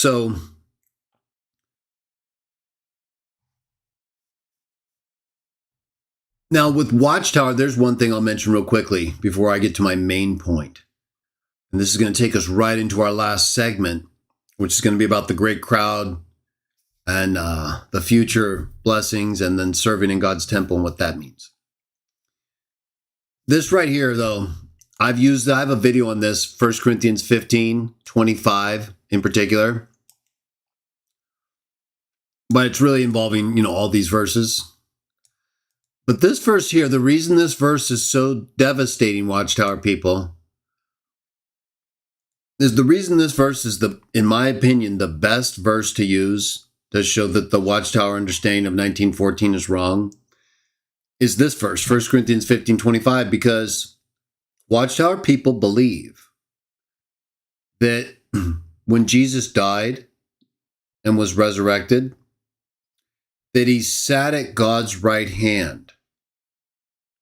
So now with Watchtower, there's one thing I'll mention real quickly before I get to my main point. And this is going to take us right into our last segment, which is going to be about the great crowd and the future blessings and then serving in God's temple and what that means. This right here, though, I have a video on this, 1 Corinthians 15:25 in particular. But it's really involving, all these verses. But this verse here, the reason this verse is so devastating, Watchtower people, is the reason this verse is, in my opinion, the best verse to use to show that the Watchtower understanding of 1914 is wrong, is this verse, 1 Corinthians 15:25, because Watchtower people believe that when Jesus died and was resurrected, that he sat at God's right hand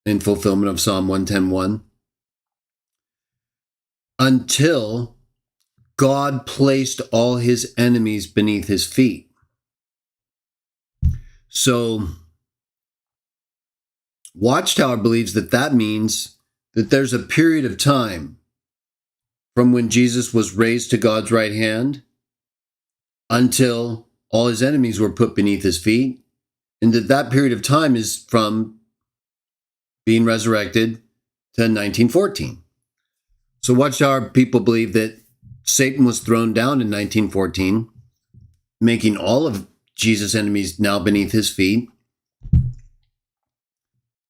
in fulfillment of Psalm 110:1 until God placed all his enemies beneath his feet. So Watchtower believes that means that there's a period of time from when Jesus was raised to God's right hand until all his enemies were put beneath his feet, and that period of time is from being resurrected to 1914. So Watchtower people believe that Satan was thrown down in 1914, making all of Jesus' enemies now beneath his feet,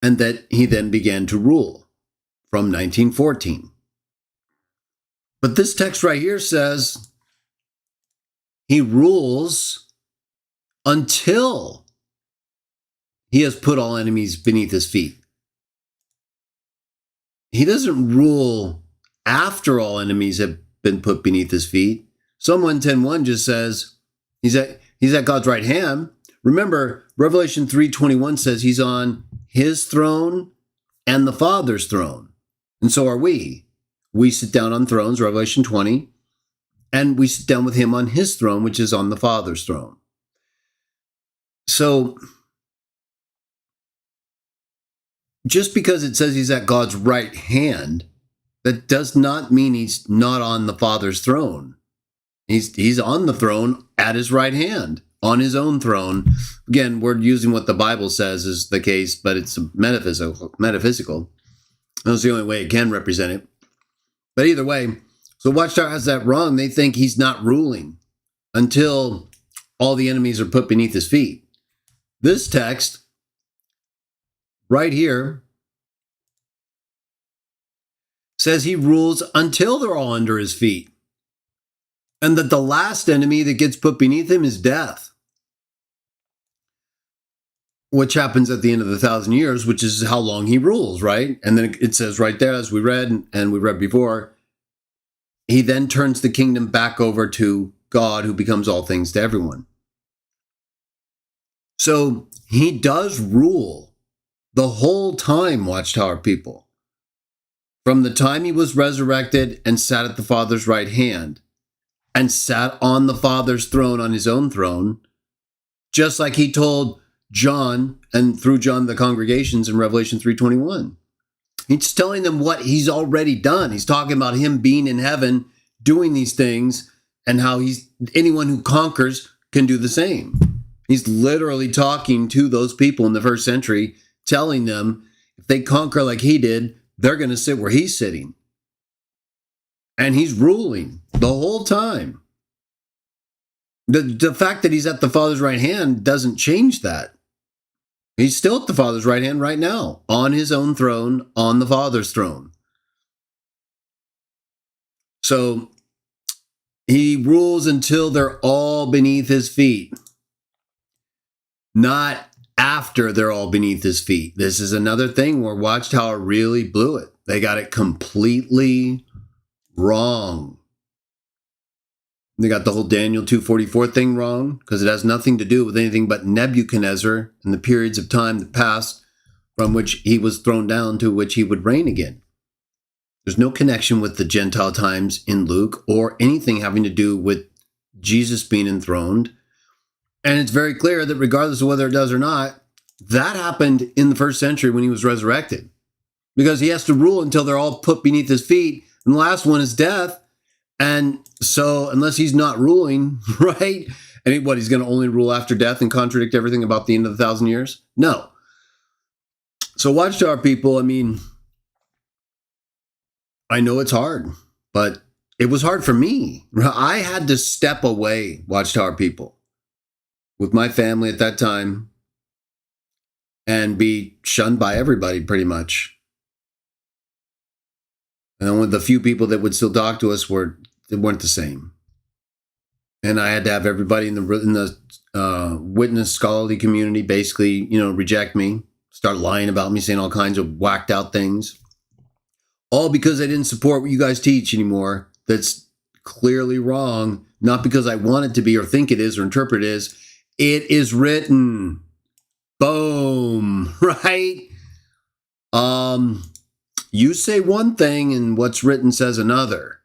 and that he then began to rule from 1914. But this text right here says he rules until he has put all enemies beneath his feet. He doesn't rule after all enemies have been put beneath his feet. Psalm 110:1 just says he's at God's right hand. Remember, Revelation 3:21 says he's on his throne and the Father's throne. And so are we. We sit down on thrones, Revelation 20, and we sit down with him on his throne, which is on the Father's throne. So just because it says he's at God's right hand, that does not mean he's not on the Father's throne. He's on the throne at his right hand, on his own throne. Again, we're using what the Bible says is the case, but it's metaphysical. That's the only way it can represent it. But either way, so Watchtower has that wrong. They think he's not ruling until all the enemies are put beneath his feet. This text right here says he rules until they're all under his feet, and that the last enemy that gets put beneath him is death, which happens at the end of the 1,000 years, which is how long he rules, right? And then it says right there, as we read, and we read before, he then turns the kingdom back over to God, who becomes all things to everyone. So he does rule the whole time, Watchtower people. From the time he was resurrected and sat at the Father's right hand and sat on the Father's throne, on his own throne, just like he told John and through John the congregations in Revelation 3:21. He's telling them what he's already done. He's talking about him being in heaven, doing these things, and how anyone who conquers can do the same. He's literally talking to those people in the first century, telling them if they conquer like he did, they're going to sit where he's sitting. And he's ruling the whole time. The fact that he's at the Father's right hand doesn't change that. He's still at the Father's right hand right now, on his own throne, on the Father's throne. So he rules until they're all beneath his feet, not after they're all beneath his feet. This is another thing where Watchtower really blew it. They got it completely wrong. They got the whole Daniel 2:44 thing wrong because it has nothing to do with anything but Nebuchadnezzar and the periods of time that passed from which he was thrown down to which he would reign again. There's no connection with the Gentile times in Luke or anything having to do with Jesus being enthroned. And it's very clear that regardless of whether it does or not, that happened in the first century when he was resurrected. Because he has to rule until they're all put beneath his feet. And the last one is death. And so unless he's not ruling, right? And he's going to only rule after death and contradict everything about the end of the 1,000 years? No. So Watchtower people, I mean, I know it's hard, but it was hard for me. I had to step away, Watchtower people, with my family at that time and be shunned by everybody pretty much. And with the few people that would still talk to us weren't the same. And I had to have everybody in the witness scholarly community basically, reject me, start lying about me, saying all kinds of whacked out things. All because I didn't support what you guys teach anymore. That's clearly wrong. Not because I want it to be or think it is or interpret it is. It is written. Boom. Right? You say one thing and what's written says another.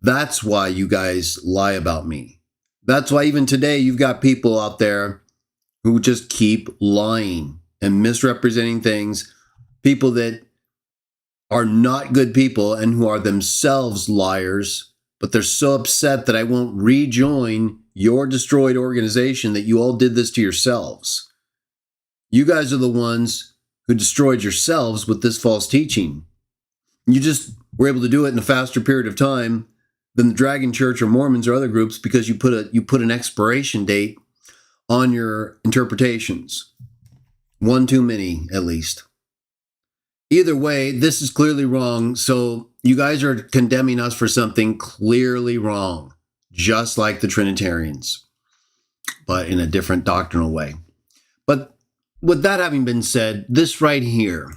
That's why you guys lie about me. That's why even today you've got people out there who just keep lying and misrepresenting things. People that are not good people and who are themselves liars, but they're so upset that I won't rejoin your destroyed organization that you all did this to yourselves. You guys are the ones who destroyed yourselves with this false teaching. You just were able to do it in a faster period of time than the Dragon Church or Mormons or other groups because you put an expiration date on your interpretations. One too many, at least. Either way, this is clearly wrong, so you guys are condemning us for something clearly wrong, just like the Trinitarians, but in a different doctrinal way. But with that having been said, this right here,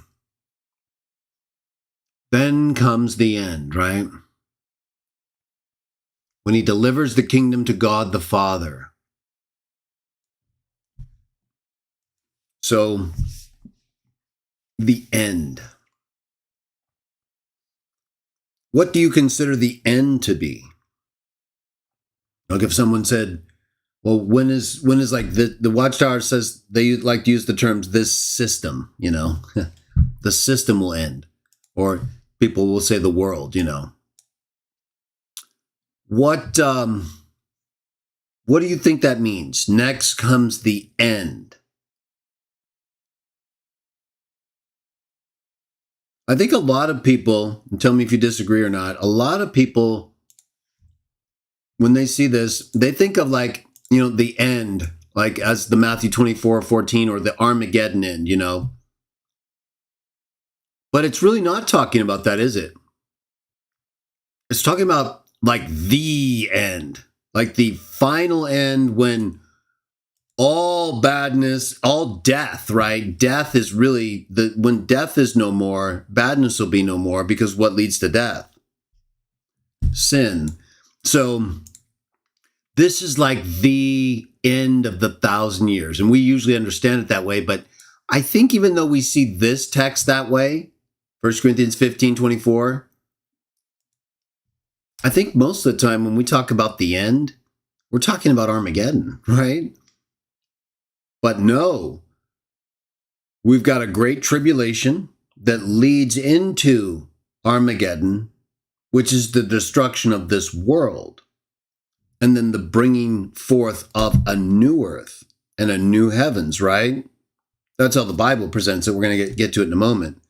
then comes the end, right? When he delivers the kingdom to God the Father. So, the end. What do you consider the end to be? Like if someone said, well, when is like the Watchtower says they like to use the terms this system, the system will end, or people will say the world, What do you think that means? Next comes the end. I think a lot of people, and tell me if you disagree or not, a lot of people, when they see this, they think of the end, like as the Matthew 24:14 or the Armageddon end, But it's really not talking about that, is it? It's talking about like the end, like the final end when all badness, all death, right? Death is really when death is no more, badness will be no more, because what leads to death? Sin. So this is like the end of the 1,000 years. And we usually understand it that way. But I think even though we see this text that way, 1 Corinthians 15:24, I think most of the time when we talk about the end, we're talking about Armageddon, right? But no, we've got a great tribulation that leads into Armageddon, which is the destruction of this world. And then the bringing forth of a new earth and a new heavens, right? That's how the Bible presents it. We're going to get to it in a moment.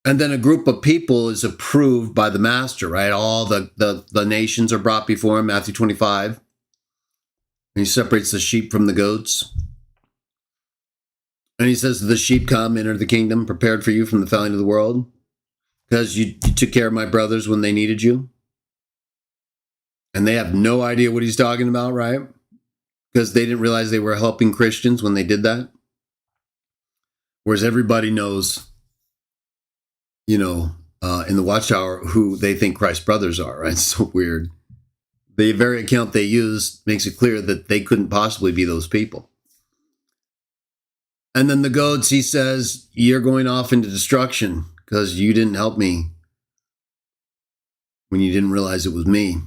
And then a group of people is approved by the master, right? All the nations are brought before him, Matthew 25. And he separates the sheep from the goats. And he says, the sheep come, enter the kingdom, prepared for you from the founding of the world, because you took care of my brothers when they needed you. And they have no idea what he's talking about, right? Because they didn't realize they were helping Christians when they did that. Whereas everybody knows, in the Watchtower, who they think Christ's brothers are, right? It's so weird. The very account they use makes it clear that they couldn't possibly be those people. And then the goats, he says, you're going off into destruction because you didn't help me when you didn't realize it was me.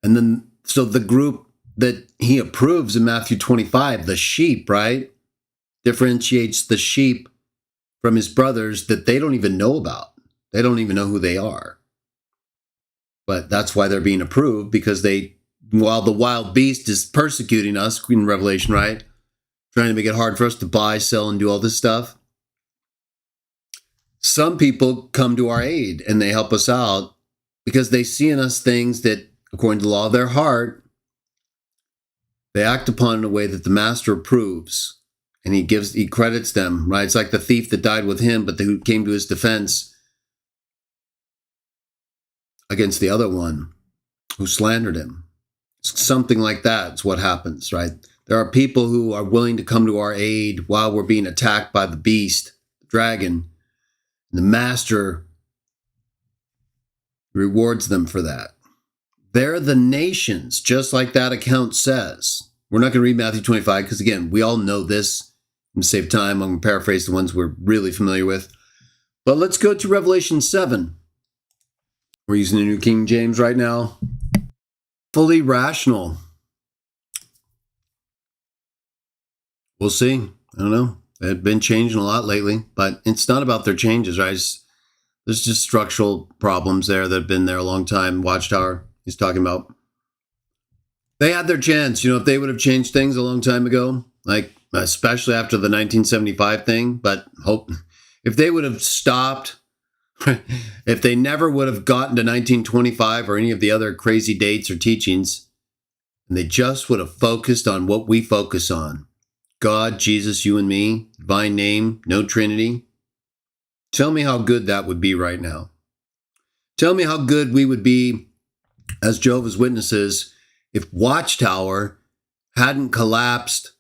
And then, so the group that he approves in Matthew 25, the sheep, right, differentiates the sheep from his brothers that they don't even know about. They don't even know who they are. But that's why they're being approved, because while the wild beast is persecuting us in Revelation, right, trying to make it hard for us to buy, sell, and do all this stuff, some people come to our aid and they help us out because they see in us things that, according to the law of their heart, they act upon in a way that the master approves, and he credits them, right? It's like the thief that died with him, but who came to his defense against the other one who slandered him. Something like that is what happens, right? There are people who are willing to come to our aid while we're being attacked by the beast, the dragon. The master rewards them for that. They're the nations, just like that account says. We're not going to read Matthew 25 because, again, we all know this. To save time, I'm going to paraphrase the ones we're really familiar with. But let's go to Revelation 7. We're using the New King James right now. Fully rational. We'll see. I don't know. They've been changing a lot lately, but it's not about their changes, right? There's just structural problems there that have been there a long time. Watchtower, he's talking about. They had their chance, if they would have changed things a long time ago, like especially after the 1975 thing, but if they would have stopped, if they never would have gotten to 1925 or any of the other crazy dates or teachings, and they just would have focused on what we focus on, God, Jesus, you and me, divine name, no Trinity. Tell me how good that would be right now. Tell me how good we would be as Jehovah's Witnesses if Watchtower hadn't collapsed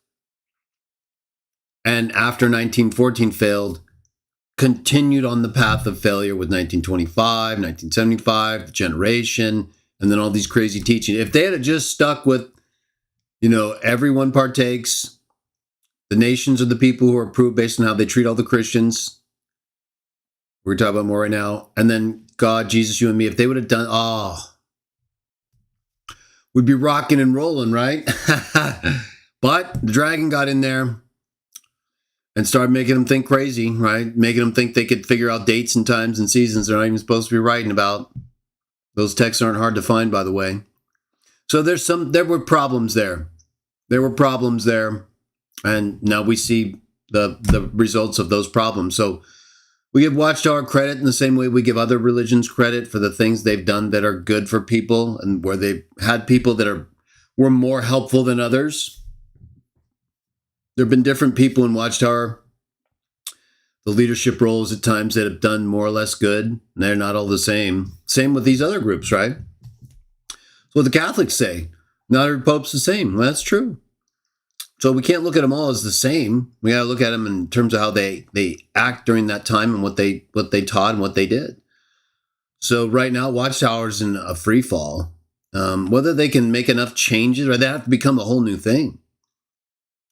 and after 1914 failed, continued on the path of failure with 1925, 1975, the generation, and then all these crazy teachings. If they had just stuck with, everyone partakes, the nations are the people who are approved based on how they treat all the Christians. We're talking about more right now. And then God, Jesus, you and me, if they would have done, we'd be rocking and rolling, right? But the dragon got in there and started making them think crazy, right? Making them think they could figure out dates and times and seasons they're not even supposed to be writing about. Those texts aren't hard to find, by the way. So there were problems there. There were problems there. And now we see the results of those problems. So we give Watchtower credit in the same way we give other religions credit for the things they've done that are good for people and where they've had people that were more helpful than others. There have been different people in Watchtower, the leadership roles at times that have done more or less good. They're not all the same. Same with these other groups, right? So what the Catholics say, not every pope's the same. Well, that's true. So we can't look at them all as the same. We got to look at them in terms of how they act during that time and what they taught and what they did. So right now, Watchtower's in a free fall. Whether they can make enough changes, or they have to become a whole new thing.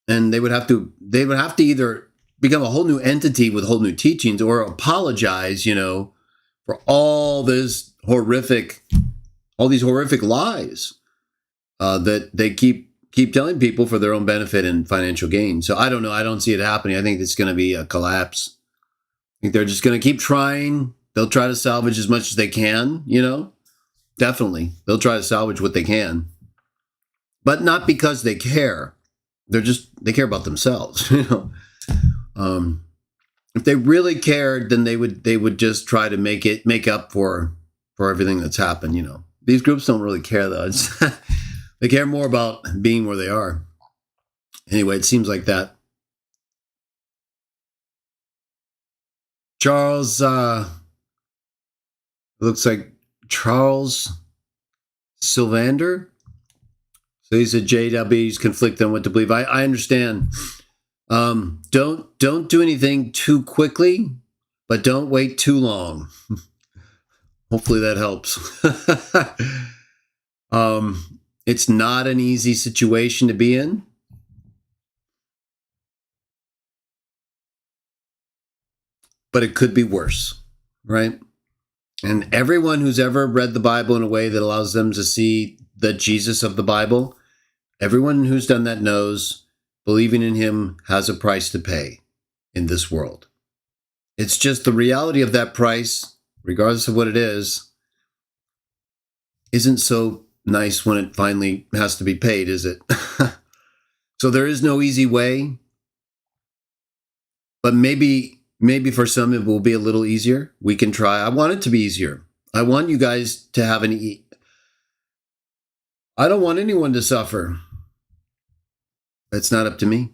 And they would have to either become a whole new entity with whole new teachings, or apologize, for all these horrific lies that they keep telling people for their own benefit and financial gain. So I don't know. I don't see it happening. I think it's going to be a collapse. I think they're just going to keep trying. They'll try to salvage as much as they can, Definitely. They'll try to salvage what they can. But not because they care. They care about themselves, If they really cared, then they would just try to make up for everything that's happened, These groups don't really care, though. They care more about being where they are. Anyway, it seems like that. Charles, looks like Charles Sylvander. So he said JW's conflict on what to believe. I understand. Don't do anything too quickly, but don't wait too long. Hopefully that helps. It's not an easy situation to be in. But it could be worse, right? And everyone who's ever read the Bible in a way that allows them to see the Jesus of the Bible, everyone who's done that knows believing in him has a price to pay in this world. It's just the reality of that price, regardless of what it is, isn't so nice when it finally has to be paid, is it? So there is no easy way, but maybe for some it will be a little easier. We can try. I want it to be easier. I want you guys to have I don't want anyone to suffer. It's not up to me.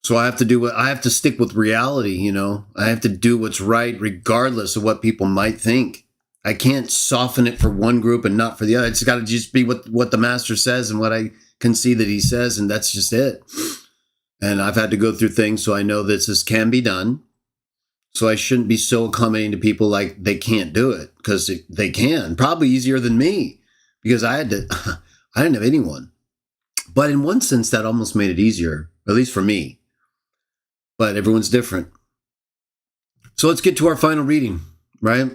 So I have to stick with reality, I have to do what's right regardless of what people might think. I can't soften it for one group and not for the other. It's got to just be what the master says and what I can see that he says, and that's just it. And I've had to go through things so I know that this can be done. So I shouldn't be so accommodating to people like they can't do it, because they can. Probably easier than me, because I didn't have anyone. But in one sense, that almost made it easier, at least for me. But everyone's different. So let's get to our final reading, right?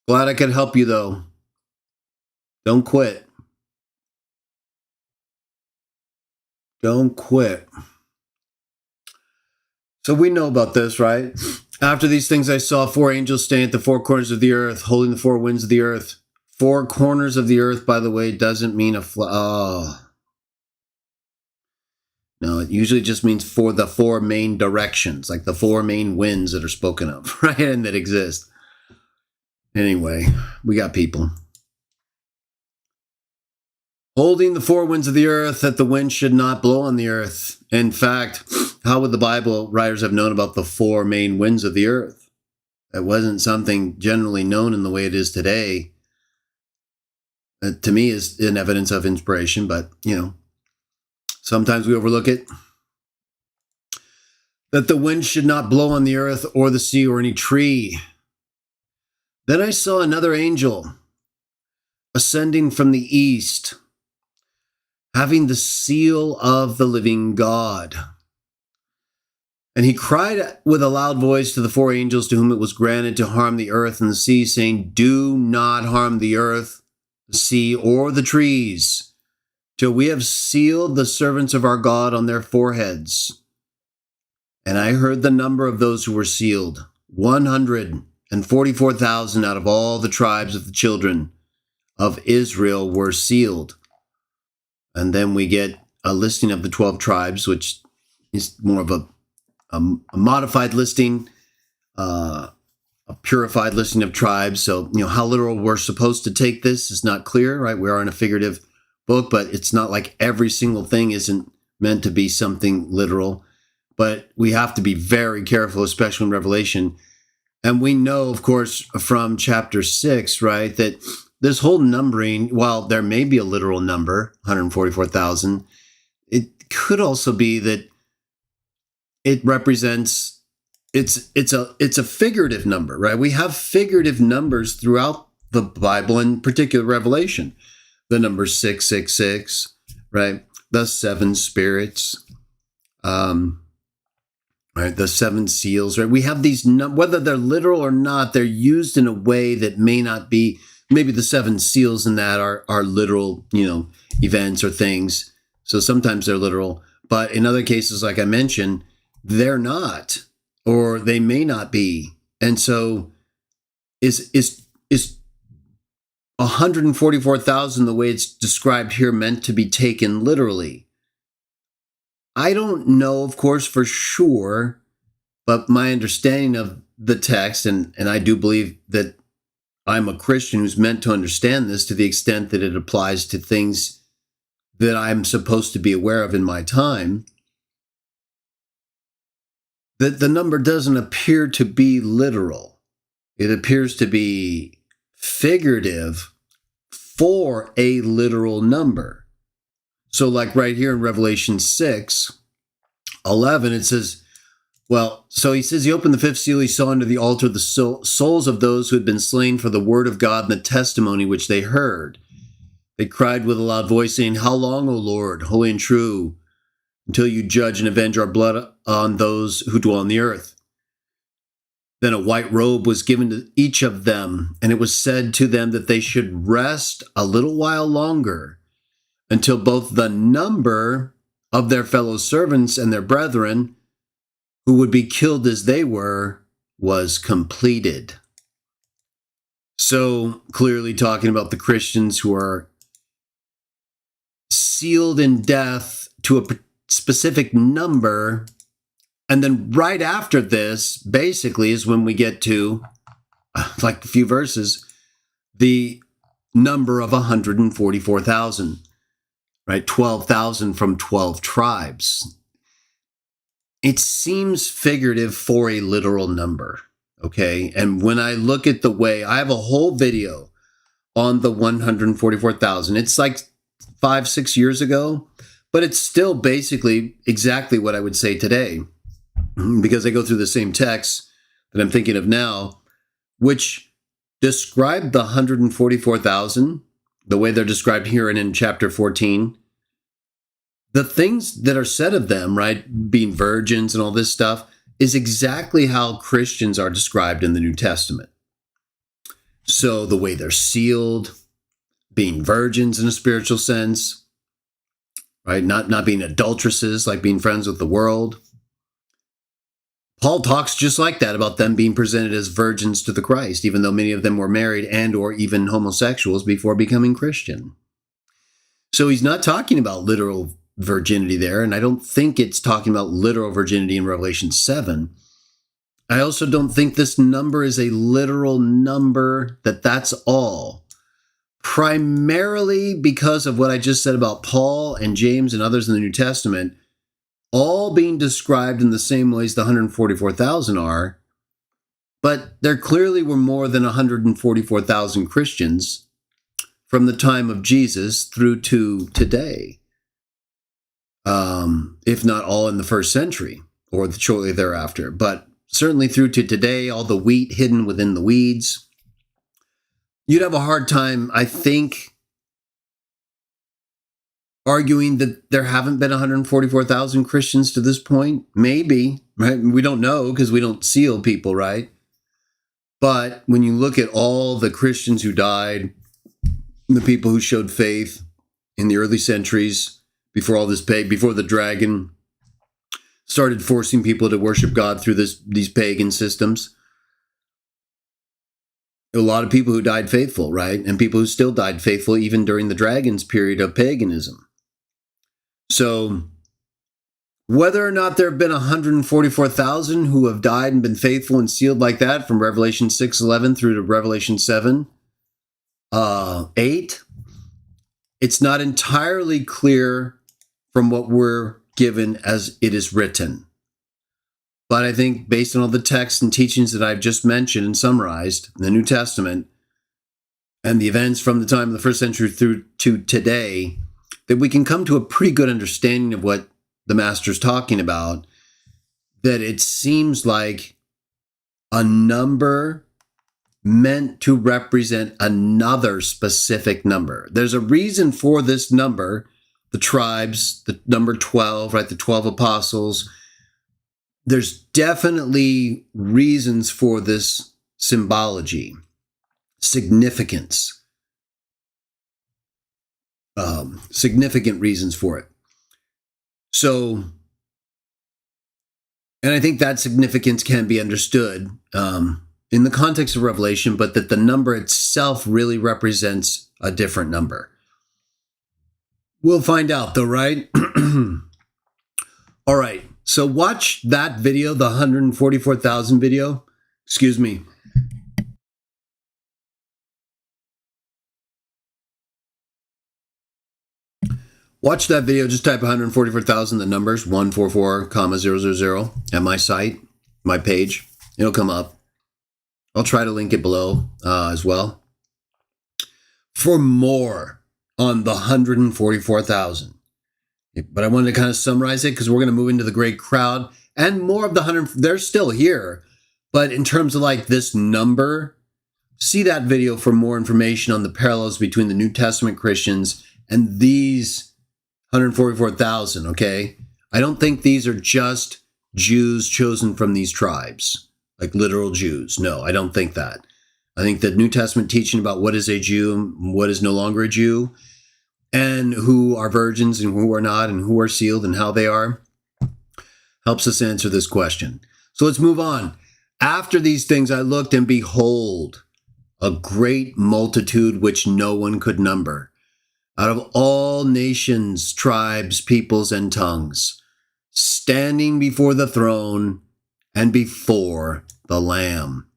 Glad I could help you, though. Don't quit. Don't quit. So we know about this, right? After these things I saw 4 angels standing at the 4 corners of the earth, holding the 4 winds of the earth. 4 corners of the earth, by the way, doesn't mean No, it usually just means for the 4 main directions, like the 4 main winds that are spoken of, right? And that exist. Anyway, we got people. Holding the 4 winds of the earth, that the wind should not blow on the earth. In fact, how would the Bible writers have known about the 4 main winds of the earth? It wasn't something generally known in the way it is today. To me, is an evidence of inspiration, but, sometimes we overlook it. That the wind should not blow on the earth or the sea or any tree. Then I saw another angel ascending from the east, having the seal of the living God. And he cried with a loud voice to the 4 angels to whom it was granted to harm the earth and the sea, saying, do not harm the earth, the sea, or the trees, till we have sealed the servants of our God on their foreheads. And I heard the number of those who were sealed, 144,000 out of all the tribes of the children of Israel were sealed. And then we get a listing of the 12 tribes, which is more of a modified listing, a purified listing of tribes. So, how literal we're supposed to take this is not clear, right? We are in a figurative book, but it's not like every single thing isn't meant to be something literal. But we have to be very careful, especially in Revelation. And we know, of course, from chapter 6, right, that this whole numbering, while there may be a literal number, 144,000, it could also be that it represents, it's a figurative number, right? We have figurative numbers throughout the Bible, in particular Revelation. The number 666, right? The 7 spirits, right? The 7 seals, right? We have these, whether they're literal or not, they're used in a way that may not be. Maybe the 7 seals in that are literal, events or things. So sometimes they're literal, but in other cases, like I mentioned, they're not, or they may not be. And so is 144,000, the way it's described here, meant to be taken literally? I don't know, of course, for sure, but my understanding of the text, and I do believe that I'm a Christian who's meant to understand this to the extent that it applies to things that I'm supposed to be aware of in my time, that the number doesn't appear to be literal. It appears to be figurative for a literal number. So like right here in Revelation 6:11, it says, so he says, he opened the 5th seal, he saw under the altar the souls of those who had been slain for the word of God and the testimony which they heard. They cried with a loud voice, saying, how long, O Lord, holy and true, until you judge and avenge our blood on those who dwell on the earth? Then a white robe was given to each of them, and it was said to them that they should rest a little while longer until both the number of their fellow servants and their brethren, who would be killed as they were, was completed. So clearly talking about the Christians who are sealed in death to a specific number. And then right after this, basically, is when we get to, like a few verses, the number of 144,000, right? 12,000 from 12 tribes. It seems figurative for a literal number, okay? And when I look at the way, I have a whole video on the 144,000. It's like 5-6 years ago, but it's still basically exactly what I would say today, because I go through the same texts that I'm thinking of now, which describe the 144,000, the way they're described here and in chapter 14. The things that are said of them, right, being virgins and all this stuff, is exactly how Christians are described in the New Testament. So the way they're sealed, being virgins in a spiritual sense, right, not being adulteresses, like being friends with the world. Paul talks just like that about them being presented as virgins to the Christ, even though many of them were married and or even homosexuals before becoming Christian. So he's not talking about literal virginity there, and I don't think it's talking about literal virginity in Revelation 7. I also don't think this number is a literal number, that's all. Primarily because of what I just said about Paul and James and others in the New Testament, all being described in the same ways the 144,000 are, but there clearly were more than 144,000 Christians from the time of Jesus through to today, if not all in the first century or shortly thereafter, but certainly through to today, all the wheat hidden within the weeds. You'd have a hard time, I think, arguing that there haven't been 144,000 Christians to this point. Maybe, right? We don't know because we don't seal people, right? But when you look at all the Christians who died, the people who showed faith in the early centuries, before all this, before the dragon started forcing people to worship God through these pagan systems, a lot of people who died faithful, right? And people who still died faithful even during the dragon's period of paganism. So whether or not there have been 144,000 who have died and been faithful and sealed like that from Revelation 6:11 through to Revelation 7:8, it's not entirely clear from what we're given as it is written. But I think based on all the texts and teachings that I've just mentioned and summarized in the New Testament and the events from the time of the first century through to today, that we can come to a pretty good understanding of what the Master's talking about, that it seems like a number meant to represent another specific number. There's a reason for this number, the tribes, the number 12, right? The 12 apostles. There's definitely reasons for this symbology, significance. Significant reasons for it. So, and I think that significance can be understood in the context of Revelation, but that the number itself really represents a different number. We'll find out though, right? All right. So watch that video, the 144,000 video. Excuse me. Watch that video. Just type 144,000, the numbers 144,000 at my site, my page. It'll come up. I'll try to link it below as well. For more on the 144,000. But I wanted to kind of summarize it because we're going to move into the great crowd and more of the 100. They're still here. But in terms of like this number, see that video for more information on the parallels between the New Testament Christians and these 144,000, okay? I don't think these are just Jews chosen from these tribes. like literal Jews. No, I don't think that. I think the New Testament teaching about what is a Jew, what is no longer a Jew, and who are virgins and who are not, and who are sealed and how they are, helps us answer this question. So let's move on. After these things I looked, and behold, a great multitude which no one could number, out of all nations, tribes, peoples, and tongues, standing before the throne and before the Lamb.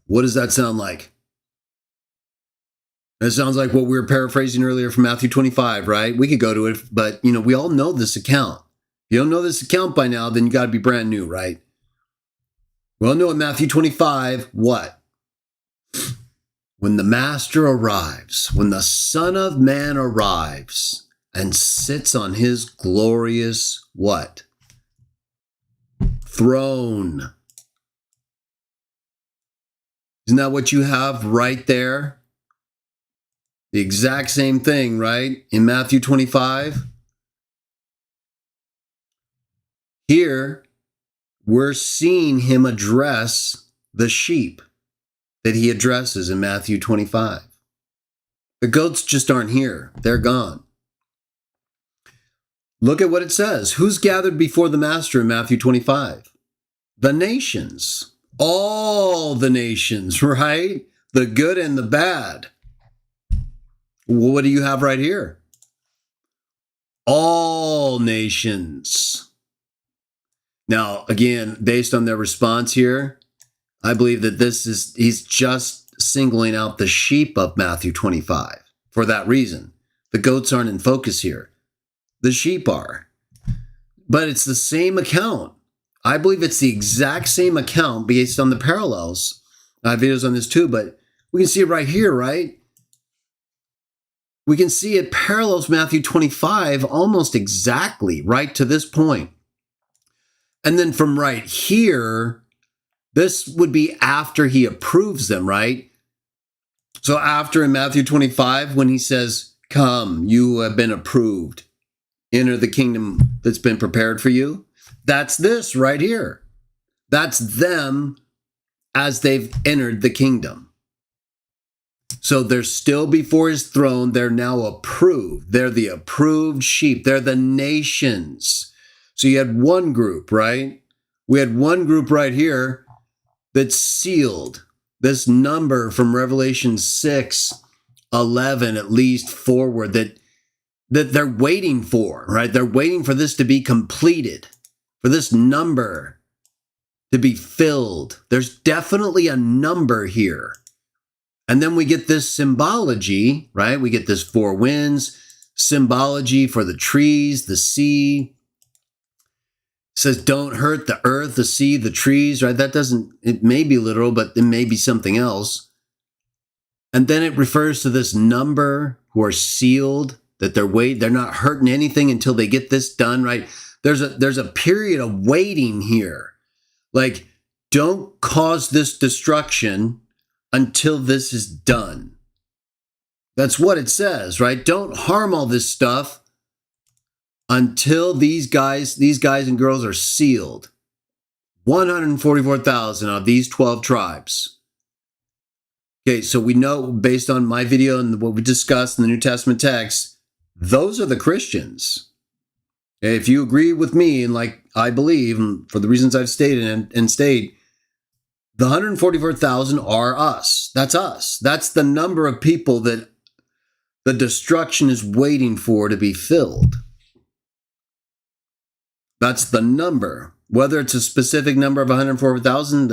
What does that sound like? That sounds like what we were paraphrasing earlier from Matthew 25, right? We could go to it, but we all know this account. If you don't know this account by now, then you got to be brand new, right? We all know in Matthew 25, what? When the Master arrives, when the Son of Man arrives and sits on his glorious what? Throne. Isn't that what you have right there? The exact same thing, right? In Matthew 25. Here, we're seeing him address the sheep that he addresses in Matthew 25. The goats just aren't here. They're gone. Look at what it says. Who's gathered before the Master in Matthew 25? The nations. All the nations, right? The good and the bad. Well, what do you have right here? All nations. Now, again, based on their response here, I believe that he's just singling out the sheep of Matthew 25 for that reason. The goats aren't in focus here. The sheep are. But it's the same account. I believe it's the exact same account based on the parallels. I have videos on this too, but we can see it right here, right? We can see it parallels Matthew 25 almost exactly right to this point. And then from right here, this would be after he approves them, right? So after in Matthew 25, when he says, come, you have been approved, enter the kingdom that's been prepared for you. That's this right here. That's them as they've entered the kingdom. So they're still before his throne. They're now approved. They're the approved sheep. They're the nations. So you had one group, right? We had one group right here that's sealed. This number from Revelation 6:11 at least forward that they're waiting for, right? They're waiting for this to be completed, for this number to be filled. There's definitely a number here. And then we get this symbology, right? We get this four winds, symbology for the trees, the sea. It says, don't hurt the earth, the sea, the trees, right? It may be literal, but it may be something else. And then it refers to this number who are sealed, that they're not hurting anything until they get this done, right? There's a period of waiting here. Like, don't cause this destruction until this is done. That's what it says, right? Don't harm all this stuff until these guys and girls are sealed. 144,000 of these 12 tribes. Okay, so we know based on my video and what we discussed in the New Testament text, those are the Christians. If you agree with me, and like I believe, and for the reasons I've stated and state, the 144,000 are us. That's us. That's the number of people that the destruction is waiting for to be filled. That's the number. Whether it's a specific number of 104,000,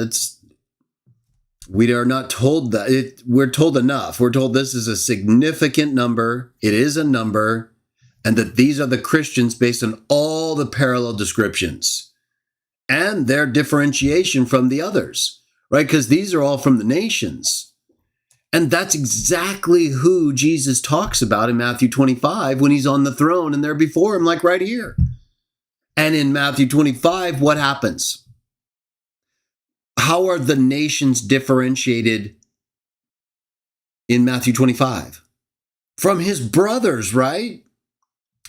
we are not told that. We're told enough. We're told this is a significant number. It is a number. And that these are the Christians based on all the parallel descriptions and their differentiation from the others, right? Because these are all from the nations. And that's exactly who Jesus talks about in Matthew 25 when he's on the throne and they're before him, like right here. And in Matthew 25, what happens? How are the nations differentiated in Matthew 25? From his brothers, right?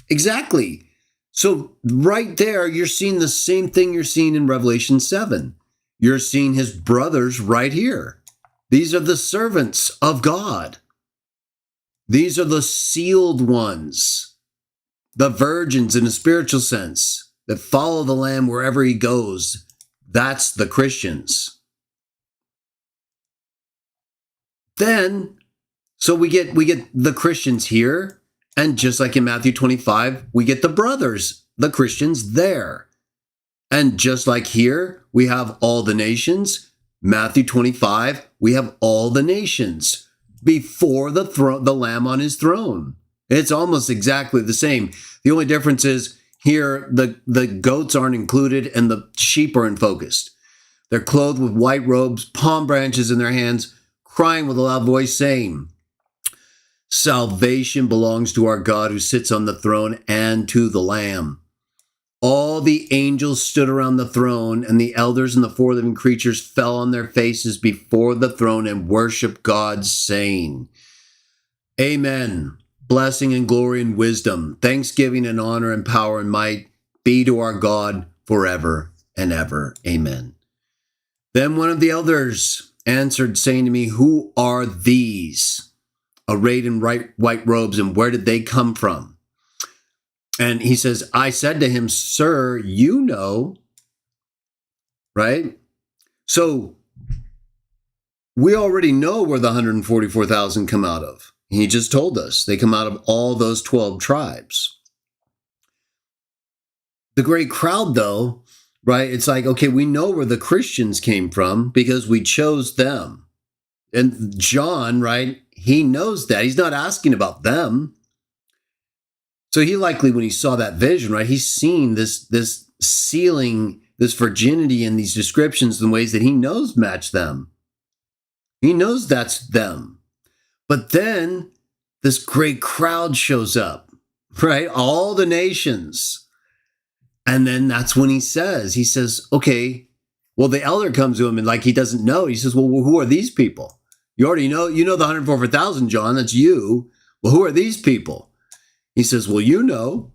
Exactly. So right there, you're seeing the same thing you're seeing in Revelation 7. you're seeing his brothers right here. These are the servants of God. These are the sealed ones, the virgins in a spiritual sense that follow the Lamb wherever he goes. That's the Christians. Then, so we get the Christians here, and just like in Matthew 25, we get the brothers, the Christians there. And just like here, we have all the nations. Matthew 25, we have all the nations before the Lamb on his throne. It's almost exactly the same. The only difference is here, the goats aren't included and the sheep are in focus. They're clothed with white robes, palm branches in their hands, crying with a loud voice, saying, "Salvation belongs to our God who sits on the throne and to the Lamb." All the angels stood around the throne, and the elders and the four living creatures fell on their faces before the throne and worshiped God, saying, "Amen. Blessing and glory and wisdom, thanksgiving and honor and power and might be to our God forever and ever. Amen." Then one of the elders answered, saying to me, "Who are these, arrayed in white robes, and where did they come from?" And he says, I said to him, "Sir, you know," right? So we already know where the 144,000 come out of. He just told us they come out of all those 12 tribes. The great crowd, though, right? It's like, okay, we know where the Christians came from because we chose them. And John, right? He knows that. He's not asking about them. So he likely, when he saw that vision, right, he's seen this sealing, this virginity and these descriptions in ways that he knows match them. He knows that's them. But then this great crowd shows up, right? All the nations. And then that's when he says, okay, well, the elder comes to him and like he doesn't know. He says, well, who are these people? You already know, the 144,000, John, that's you. Well, who are these people? He says, well, you know,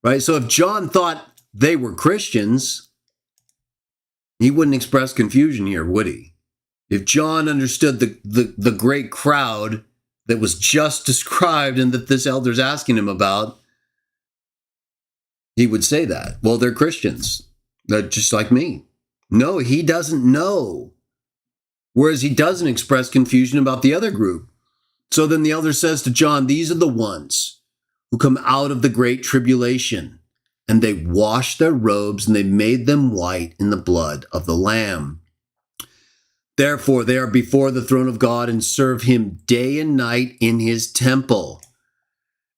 right? So if John thought they were Christians, he wouldn't express confusion here, would he? If John understood the great crowd that was just described and that this elder's asking him about, he would say that. Well, they're Christians. They're just like me. No, he doesn't know. Whereas he doesn't express confusion about the other group. So then the elder says to John, these are the ones who come out of the great tribulation, and they washed their robes and they made them white in the blood of the Lamb. Therefore, they are before the throne of God and serve him day and night in his temple.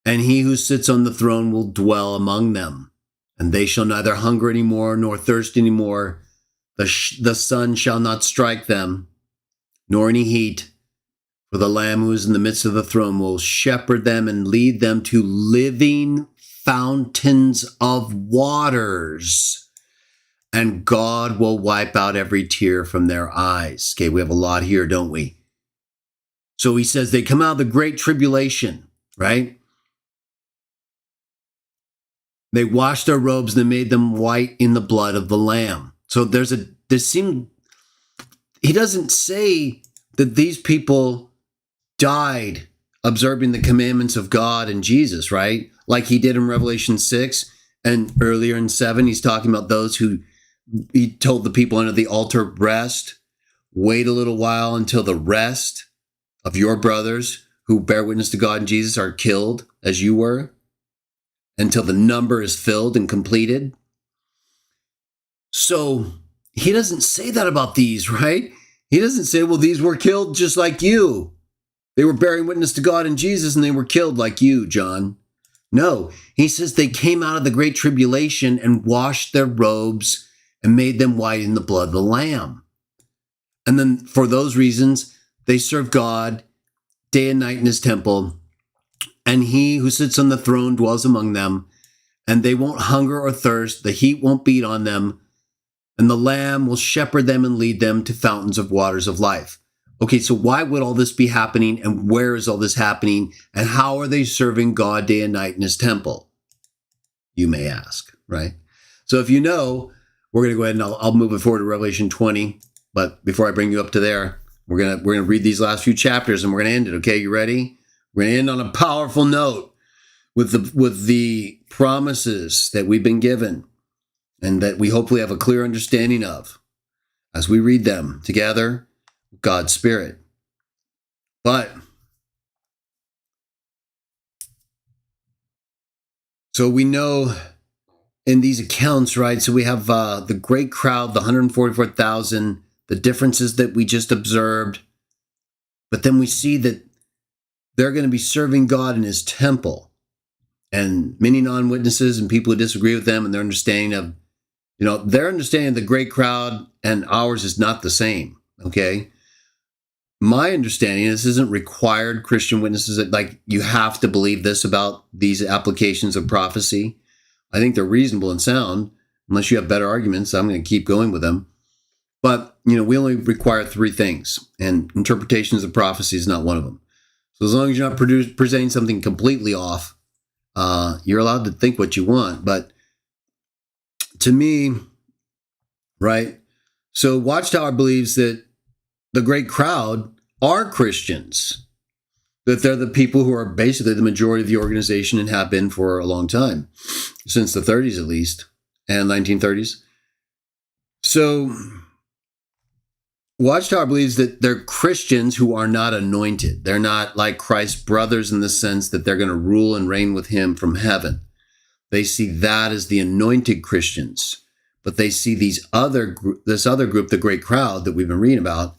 And he who sits on the throne will dwell among them. And they shall neither hunger any more nor thirst any more. The sun shall not strike them, nor any heat. For the Lamb who is in the midst of the throne will shepherd them and lead them to living fountains of waters. And God will wipe out every tear from their eyes. Okay, we have a lot here, don't we? So he says they come out of the great tribulation, right? They washed their robes and they made them white in the blood of the Lamb. So he doesn't say that these people died observing the commandments of God and Jesus, right? Like he did in Revelation 6 and earlier in 7, he's talking about those who he told the people under the altar, rest, wait a little while until the rest of your brothers who bear witness to God and Jesus are killed as you were, until the number is filled and completed. So he doesn't say that about these, right? He doesn't say, well, these were killed just like you. They were bearing witness to God and Jesus and they were killed like you, John. No, he says they came out of the great tribulation and washed their robes and made them white in the blood of the Lamb. And then for those reasons, they serve God day and night in his temple. And he who sits on the throne dwells among them. And they won't hunger or thirst. The heat won't beat on them. And the Lamb will shepherd them and lead them to fountains of waters of life. Okay, so why would all this be happening, and where is all this happening, and how are they serving God day and night in his temple? You may ask, right? So if you know, we're going to go ahead and I'll move it forward to Revelation 20. But before I bring you up to there, we're gonna read these last few chapters and we're gonna end it. Okay, you ready? We're gonna end on a powerful note with the promises that we've been given and that we hopefully have a clear understanding of as we read them together, God's Spirit. But so we know in these accounts, right? So we have the great crowd, the 144,000, the differences that we just observed. But then we see that they're going to be serving God in his temple. And many non-witnesses and people who disagree with them and their understanding of, their understanding of the great crowd and ours is not the same, okay? My understanding, this isn't required Christian witnesses, like you have to believe this about these applications of prophecy. I think they're reasonable and sound. Unless you have better arguments, I'm going to keep going with them. But, we only require three things, and interpretations of prophecy is not one of them. So as long as you're not presenting something completely off, you're allowed to think what you want. But to me, right, so Watchtower believes that the great crowd are Christians, that they're the people who are basically the majority of the organization and have been for a long time, since the 30s at least, and 1930s. So Watchtower believes that they're Christians who are not anointed. They're not like Christ's brothers in the sense that they're going to rule and reign with him from heaven. They see that as the anointed Christians. But they see this other group, the great crowd that we've been reading about,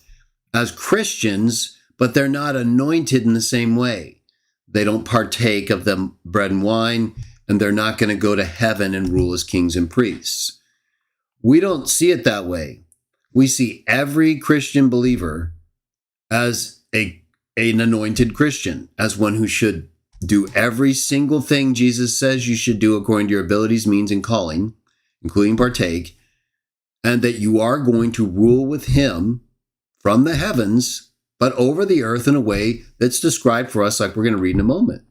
as Christians, but they're not anointed in the same way. They don't partake of the bread and wine, and they're not going to go to heaven and rule as kings and priests. We don't see it that way. We see every Christian believer as an anointed Christian, as one who should do every single thing Jesus says you should do according to your abilities, means, and calling, including partake, and that you are going to rule with him from the heavens, but over the earth in a way that's described for us like we're going to read in a moment.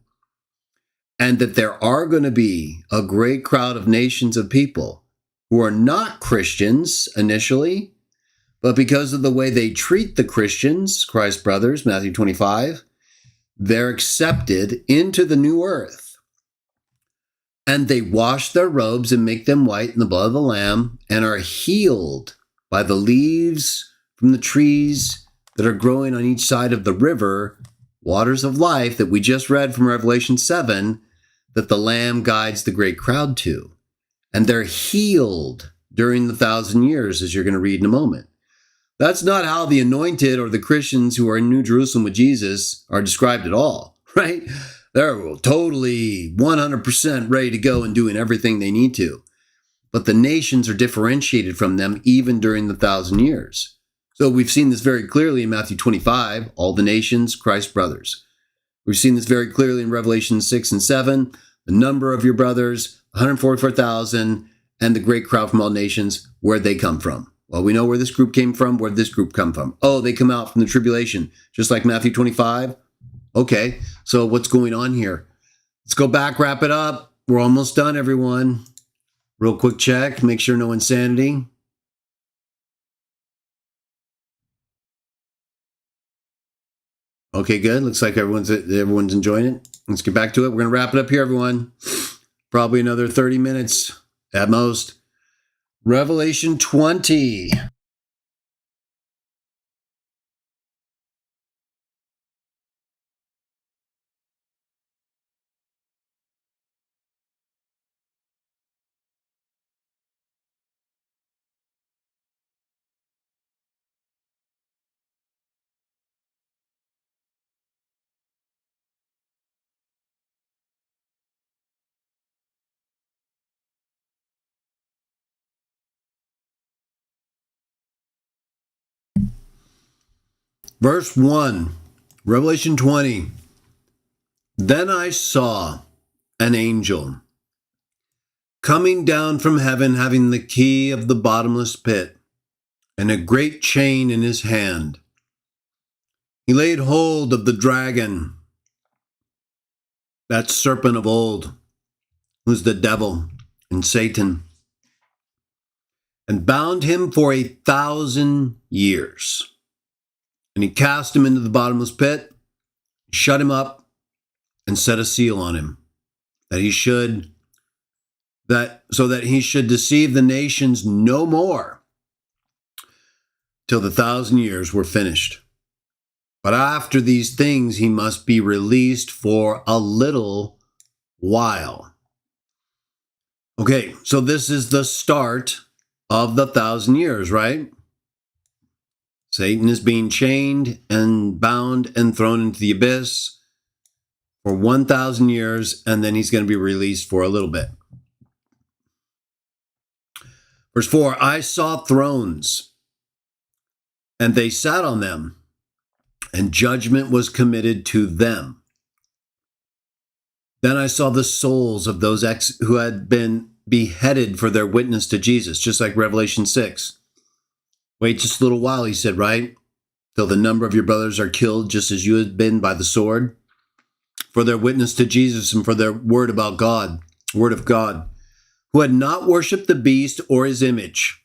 And that there are going to be a great crowd of nations of people who are not Christians initially, but because of the way they treat the Christians, Christ's brothers, Matthew 25, they're accepted into the new earth. And they wash their robes and make them white in the blood of the Lamb and are healed by the leaves from the trees that are growing on each side of the river, waters of life that we just read from Revelation 7, that the Lamb guides the great crowd to. And they're healed during the 1,000 years, as you're going to read in a moment. That's not how the anointed or the Christians who are in New Jerusalem with Jesus are described at all, right? They're totally 100% ready to go and doing everything they need to. But the nations are differentiated from them even during the 1,000 years. So we've seen this very clearly in Matthew 25, all the nations, Christ's brothers. We've seen this very clearly in Revelation 6 and 7, the number of your brothers, 144,000, and the great crowd from all nations, where'd they come from? Well, we know where this group came from. Where'd this group come from? Oh, they come out from the tribulation, just like Matthew 25. Okay, so what's going on here? Let's go back, wrap it up. We're almost done, everyone. Real quick check, make sure no insanity. Okay, good. Looks like everyone's enjoying it. Let's get back to it. We're going to wrap it up here, everyone. Probably another 30 minutes at most. Revelation 20. Verse 1, Revelation 20. Then I saw an angel coming down from heaven, having the key of the bottomless pit and a great chain in his hand. He laid hold of the dragon, that serpent of old, who's the devil and Satan, and bound him for 1,000 years. And he cast him into the bottomless pit, shut him up, and set a seal on him, so that he should deceive the nations no more, till the 1,000 years were finished. But after these things he must be released for a little while. Okay, so this is the start of the 1,000 years, right? Satan is being chained and bound and thrown into the abyss for 1,000 years, and then he's going to be released for a little bit. Verse 4, I saw thrones, and they sat on them, and judgment was committed to them. Then I saw the souls of those who had been beheaded for their witness to Jesus, just like Revelation 6. Wait just a little while, he said, right? Till the number of your brothers are killed, just as you had been by the sword, for their witness to Jesus and for their word about God, word of God, who had not worshipped the beast or his image,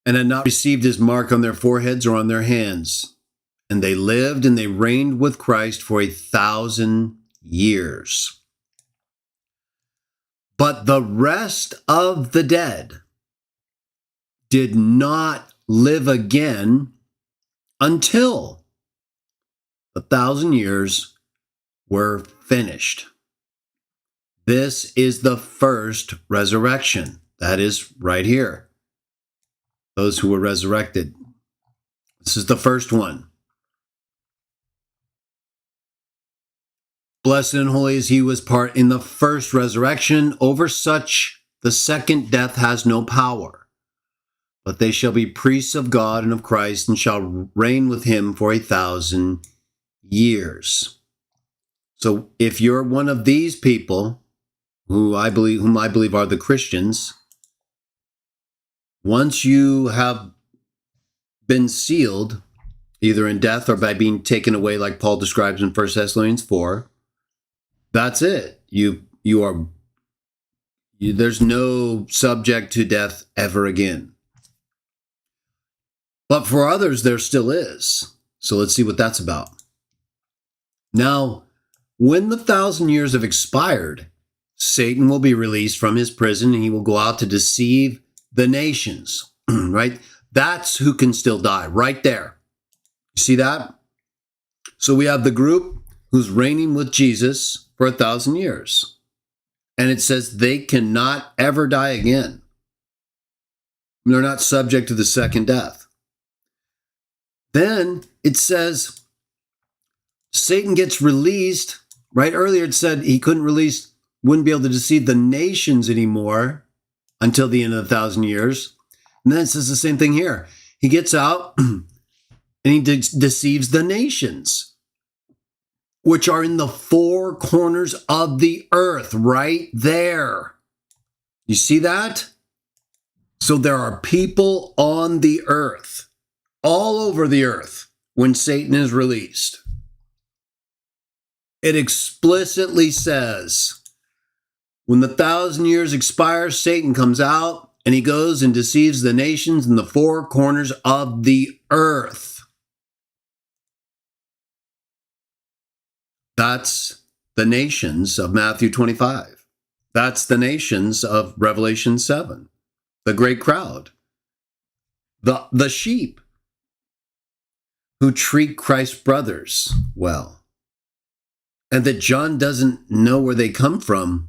and had not received his mark on their foreheads or on their hands. And they lived and they reigned with Christ for 1,000 years. But the rest of the dead did not live again until the 1,000 years were finished. This is the first resurrection. That is right here. Those who were resurrected. This is the first one. Blessed and holy is he who was part in the first resurrection. Over such the second death has no power. But they shall be priests of God and of Christ, and shall reign with him for 1,000 years. So if you're one of these people, whom I believe are the Christians, once you have been sealed, either in death or by being taken away, like Paul describes in 1 Thessalonians 4, that's it. There's no subject to death ever again. But for others, there still is. So let's see what that's about. Now, when the 1,000 years have expired, Satan will be released from his prison and he will go out to deceive the nations, right? That's who can still die, right there. You see that? So we have the group who's reigning with Jesus for 1,000 years. And it says they cannot ever die again. They're not subject to the second death. Then it says Satan gets released. Right earlier it said he wouldn't be able to deceive the nations anymore until the end of the 1,000 years. And then it says the same thing here. He gets out and he deceives the nations, which are in the four corners of the earth, right there. You see that? So there are people on the earth, all over the earth, when Satan is released. It explicitly says, when the 1,000 years expire, Satan comes out and he goes and deceives the nations in the four corners of the earth. That's the nations of Matthew 25. That's the nations of Revelation 7. The great crowd. The sheep who treat Christ's brothers well. And that John doesn't know where they come from,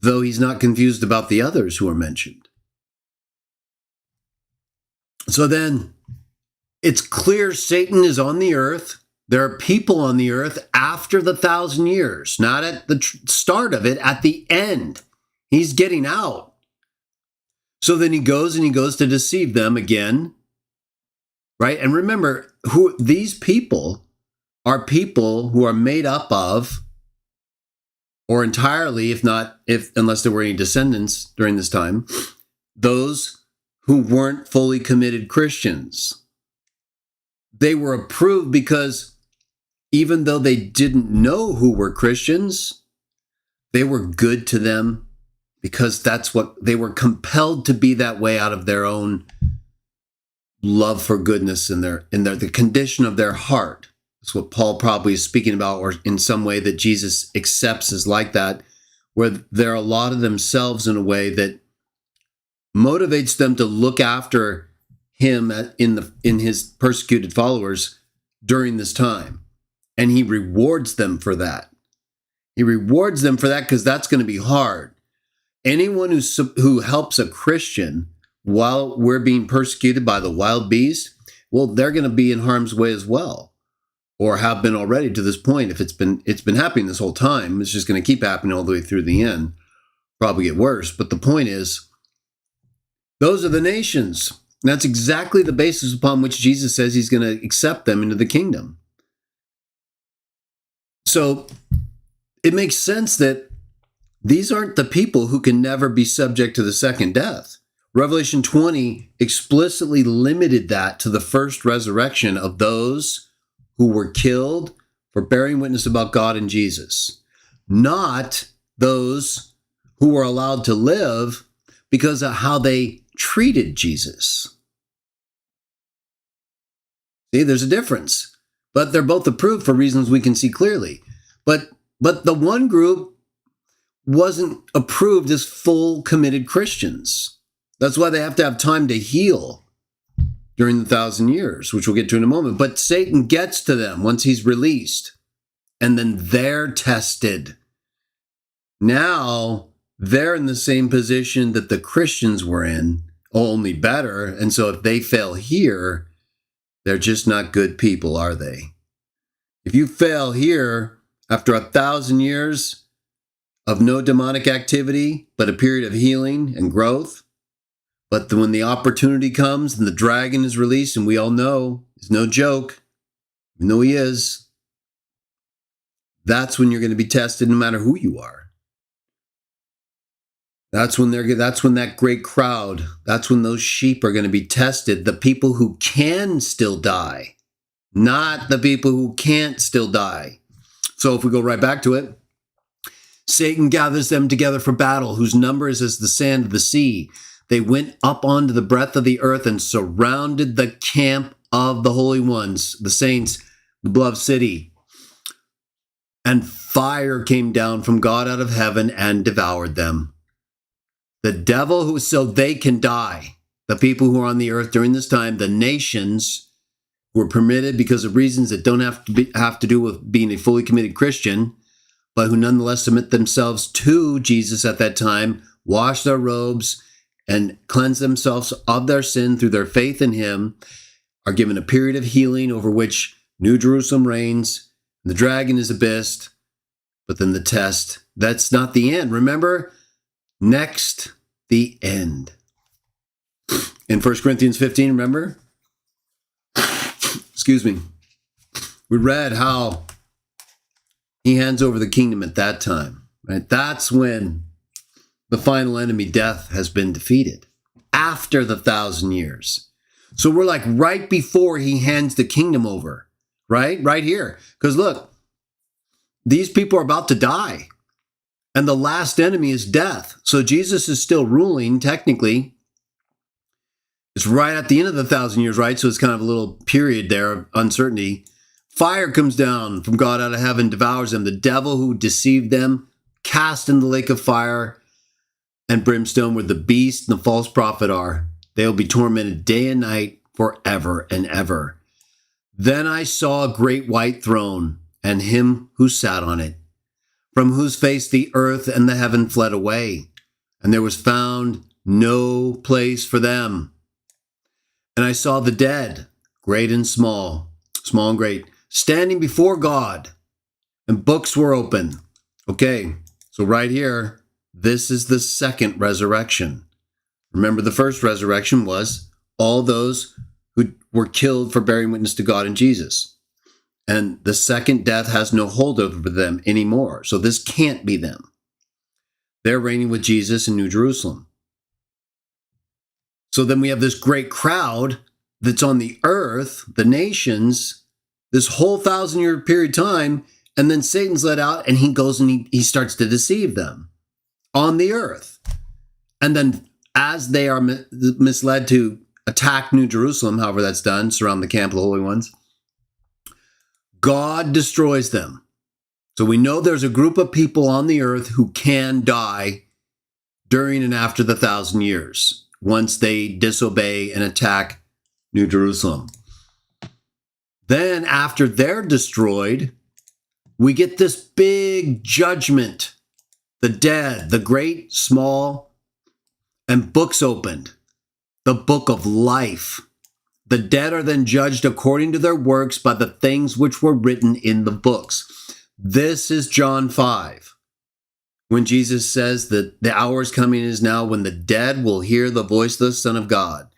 though he's not confused about the others who are mentioned. So then, it's clear Satan is on the earth. There are people on the earth after the 1,000 years, not at the start of it, at the end. He's getting out. So then he goes to deceive them again, right? And remember, these people are people who are made up of, or entirely, unless there were any descendants during this time, those who weren't fully committed Christians. They were approved because even though they didn't know who were Christians, they were good to them because that's what they were compelled to be, that way out of their own love for goodness in the condition of their heart. That's what Paul probably is speaking about, or in some way that Jesus accepts as like that, where they're a lot of themselves in a way that motivates them to look after him in his persecuted followers during this time. And he rewards them for that. He rewards them for that because that's going to be hard. Anyone who helps a Christian while we're being persecuted by the wild beast, well, they're going to be in harm's way as well, or have been already to this point. If it's been happening this whole time, it's just going to keep happening all the way through the end. Probably get worse. But the point is, those are the nations. And that's exactly the basis upon which Jesus says he's going to accept them into the kingdom. So it makes sense that these aren't the people who can never be subject to the second death. Revelation 20 explicitly limited that to the first resurrection of those who were killed for bearing witness about God and Jesus, not those who were allowed to live because of how they treated Jesus. See, there's a difference, but they're both approved for reasons we can see clearly. But the one group wasn't approved as full committed Christians. That's why they have to have time to heal during the 1,000 years, which we'll get to in a moment. But Satan gets to them once he's released, and then they're tested. Now they're in the same position that the Christians were in, only better. And so if they fail here, they're just not good people, are they? If you fail here after 1,000 years of no demonic activity, but a period of healing and growth, but when the opportunity comes and the dragon is released, and we all know it's no joke, we know he is, that's when you're going to be tested no matter who you are. That's when that great crowd, that's when those sheep are going to be tested. The people who can still die, not the people who can't still die. So if we go right back to it, Satan gathers them together for battle, whose number is as the sand of the sea. They went up onto the breadth of the earth and surrounded the camp of the holy ones, the saints, the beloved city. And fire came down from God out of heaven and devoured them. The devil so they can die. The people who are on the earth during this time, the nations who were permitted because of reasons that don't have to do with being a fully committed Christian, but who nonetheless submit themselves to Jesus at that time, wash their robes, and cleanse themselves of their sin through their faith in him, are given a period of healing over which New Jerusalem reigns. The dragon is abyssed, but then the test. That's not the end. Remember, next, the end. In 1 Corinthians 15, remember? Excuse me. We read how he hands over the kingdom at that time, right? That's when the final enemy, death, has been defeated after the 1,000 years. So we're like right before he hands the kingdom over, right? Right here. Because look, these people are about to die. And the last enemy is death. So Jesus is still ruling, technically. It's right at the end of the 1,000 years, right? So it's kind of a little period there of uncertainty. Fire comes down from God out of heaven, devours them. The devil who deceived them, cast in the lake of fire and brimstone, where the beast and the false prophet are. They will be tormented day and night forever and ever. Then I saw a great white throne and him who sat on it, from whose face the earth and the heaven fled away, and there was found no place for them. And I saw the dead, great and small, small and great, standing before God, and books were open. Okay, so right here, this is the second resurrection. Remember, the first resurrection was all those who were killed for bearing witness to God and Jesus. And the second death has no hold over them anymore. So this can't be them. They're reigning with Jesus in New Jerusalem. So then we have this great crowd that's on the earth, the nations, this whole 1,000-year period of time, and then Satan's let out and he goes and he starts to deceive them. on the earth. And then as they are misled to attack New Jerusalem, however that's done, surround the camp of the holy ones, God destroys them. So we know there's a group of people on the earth who can die during and after the 1,000 years, once they disobey and attack New Jerusalem. Then after they're destroyed, we get this big judgment. The dead, the great, small, and books opened. The book of life. The dead are then judged according to their works by the things which were written in the books. This is John 5, when Jesus says that the hour is coming is now when the dead will hear the voice of the Son of God.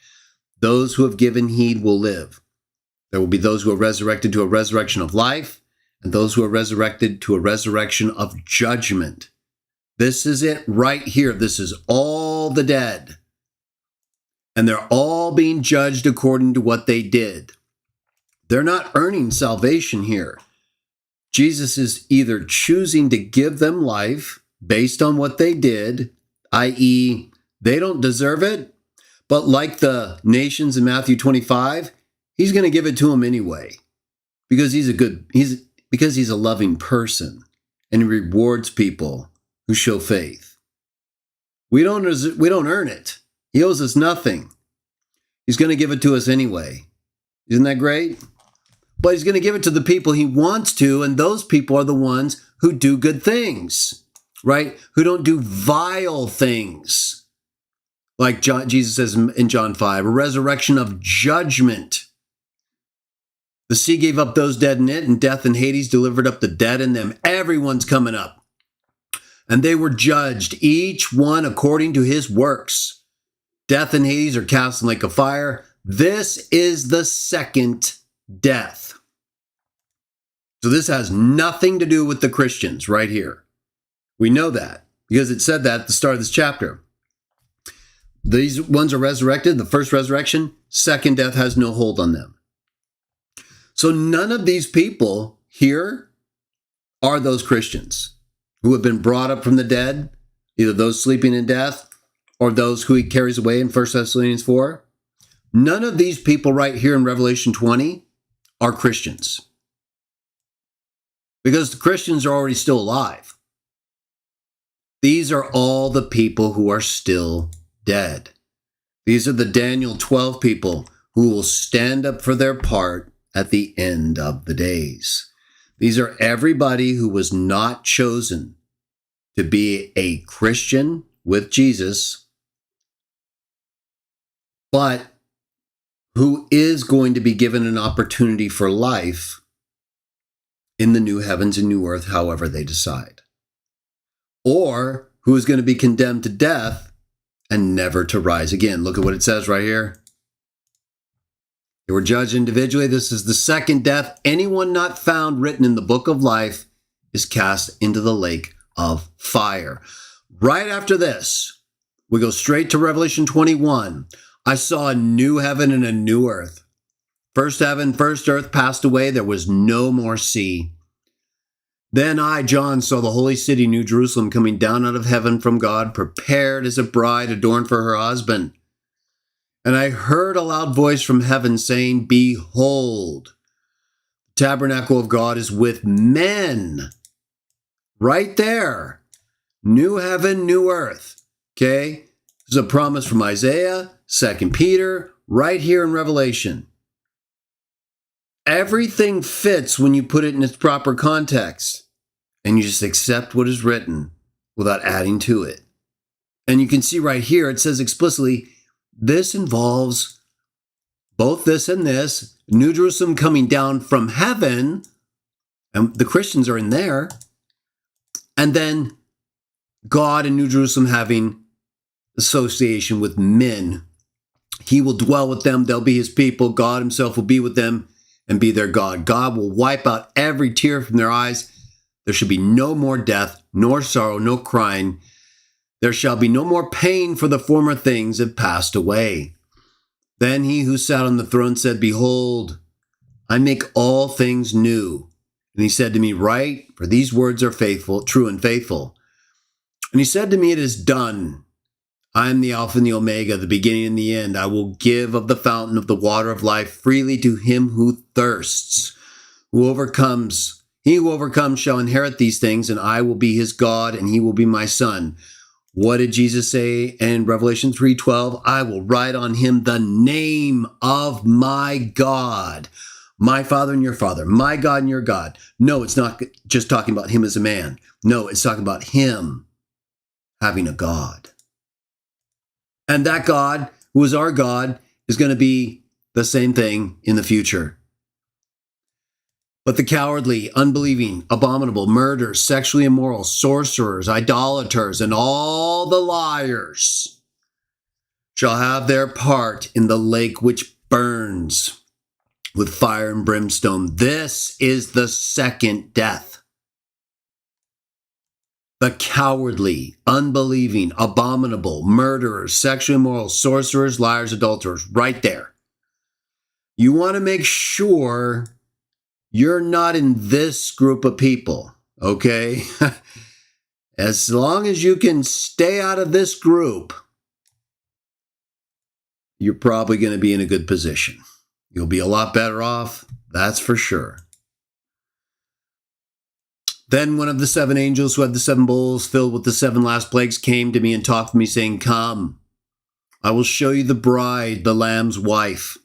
Those who have given heed will live. There will be those who are resurrected to a resurrection of life, and those who are resurrected to a resurrection of judgment. This is it right here. This is all the dead. And they're all being judged according to what they did. They're not earning salvation here. Jesus is either choosing to give them life based on what they did, i.e., they don't deserve it, but like the nations in Matthew 25, he's going to give it to them anyway, because he's a loving person, and he rewards people who show faith. We don't earn it. He owes us nothing. He's going to give it to us anyway. Isn't that great? But he's going to give it to the people he wants to, and those people are the ones who do good things, right? Who don't do vile things. Like Jesus says in John 5, a resurrection of judgment. The sea gave up those dead in it, and death and Hades delivered up the dead in them. Everyone's coming up. And they were judged, each one according to his works. Death and Hades are cast in the lake of fire. This is the second death. So this has nothing to do with the Christians right here. We know that because it said that at the start of this chapter. These ones are resurrected, the first resurrection. Second death has no hold on them. So none of these people here are those Christians who have been brought up from the dead, either those sleeping in death or those who he carries away in 1 Thessalonians 4. None of these people right here in Revelation 20 are Christians, because the Christians are already still alive. These are all the people who are still dead. These are the Daniel 12 people who will stand up for their part at the end of the days. These are everybody who was not chosen to be a Christian with Jesus, but who is going to be given an opportunity for life in the new heavens and new earth, however they decide. Or who is going to be condemned to death and never to rise again. Look at what it says right here. They were judged individually. This is the second death. Anyone not found written in the book of life is cast into the lake of fire. Right after this, we go straight to Revelation 21. I saw a new heaven and a new earth. First heaven, first earth passed away. There was no more sea. Then I, John, saw the holy city, New Jerusalem, coming down out of heaven from God, prepared as a bride adorned for her husband. And I heard a loud voice from heaven saying, "Behold, the tabernacle of God is with men." Right there. New heaven, new earth. Okay? This is a promise from Isaiah, 2 Peter, right here in Revelation. Everything fits when you put it in its proper context, and you just accept what is written without adding to it. And you can see right here, it says explicitly, this involves both this and this, New Jerusalem coming down from heaven, and the Christians are in there, and then God and New Jerusalem having association with men. He will dwell with them. They'll be his people. God himself will be with them and be their God. God will wipe out every tear from their eyes. There shall be no more death, nor sorrow, no crying. There shall be no more pain, for the former things have passed away. Then he who sat on the throne said, "Behold, I make all things new." And he said to me, "Write, for these words are faithful, true and faithful." And he said to me, it is done. I am the Alpha and the Omega, the beginning and the end. I will give of the fountain of the water of life freely to him who thirsts. He who overcomes shall inherit these things, and I will be his God, and he will be my son. What did Jesus say in Revelation 3:12? I will write on him the name of my God, my Father and your Father, my God and your God. No, it's not just talking about him as a man. No, it's talking about him having a God. And that God, who is our God, is going to be the same thing in the future. But the cowardly, unbelieving, abominable, murderers, sexually immoral, sorcerers, idolaters, and all the liars shall have their part in the lake which burns with fire and brimstone. This is the second death. The cowardly, unbelieving, abominable, murderers, sexually immoral, sorcerers, liars, adulterers, right there. You want to make sure you're not in this group of people, okay? As long as you can stay out of this group, you're probably going to be in a good position. You'll be a lot better off, that's for sure. Then one of the seven angels who had the seven bowls filled with the seven last plagues came to me and talked to me, saying, come, I will show you the bride, the Lamb's wife.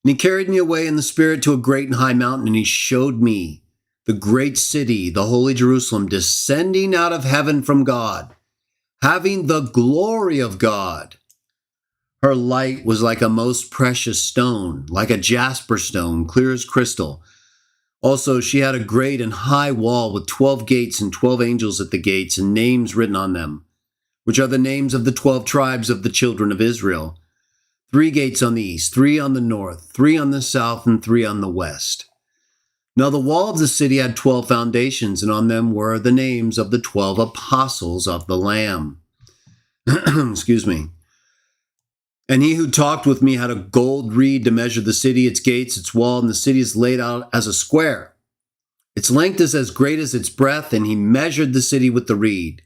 And he carried me away in the spirit to a great and high mountain, and he showed me the great city, the holy Jerusalem, descending out of heaven from God, having the glory of God. Her light was like a most precious stone, like a jasper stone, clear as crystal. Also, she had a great and high wall with 12 gates and 12 angels at the gates, and names written on them, which are the names of the 12 tribes of the children of Israel. 3 gates on the east, 3 on the north, 3 on the south, and 3 on the west. Now the wall of the city had 12 foundations, and on them were the names of the 12 apostles of the Lamb. Excuse me. And he who talked with me had a gold reed to measure the city, its gates, its wall, and the city is laid out as a square. Its length is as great as its breadth, and he measured the city with the reed,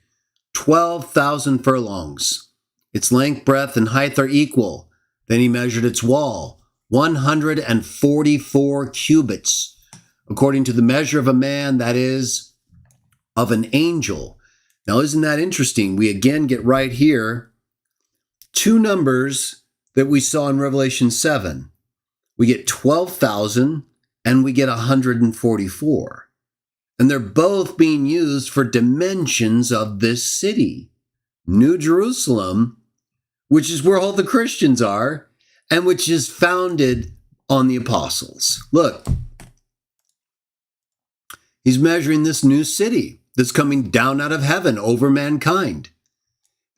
12,000 furlongs. Its length, breadth, and height are equal. Then he measured its wall, 144 cubits, according to the measure of a man, that is, of an angel. Now, isn't that interesting? We again get right here 2 numbers that we saw in Revelation 7. We get 12,000 and we get 144. And they're both being used for dimensions of this city, New Jerusalem, which is where all the Christians are, and which is founded on the apostles. Look, he's measuring this new city that's coming down out of heaven over mankind.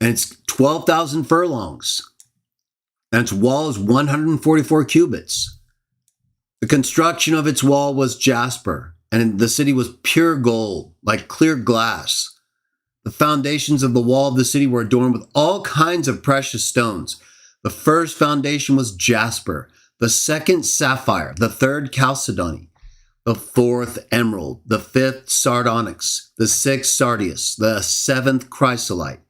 And it's 12,000 furlongs. And its wall is 144 cubits. The construction of its wall was jasper, and the city was pure gold, like clear glass. The foundations of the wall of the city were adorned with all kinds of precious stones. The first foundation was jasper, the second sapphire, the third chalcedony, the fourth emerald, the fifth sardonyx, the sixth sardius, the seventh chrysolite,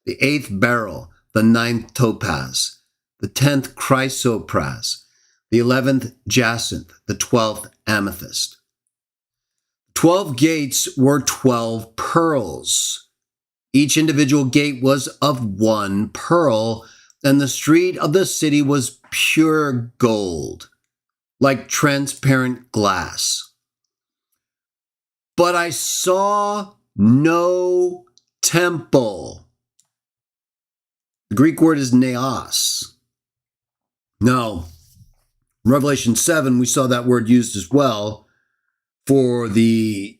the eighth beryl, the ninth topaz, the 10th chrysoprase, the 11th jacinth, the 12th amethyst. 12 gates were 12 pearls. Each individual gate was of 1 pearl, and the street of the city was pure gold, like transparent glass. But I saw no temple. The Greek word is NAOS. Now, in Revelation 7, we saw that word used as well for the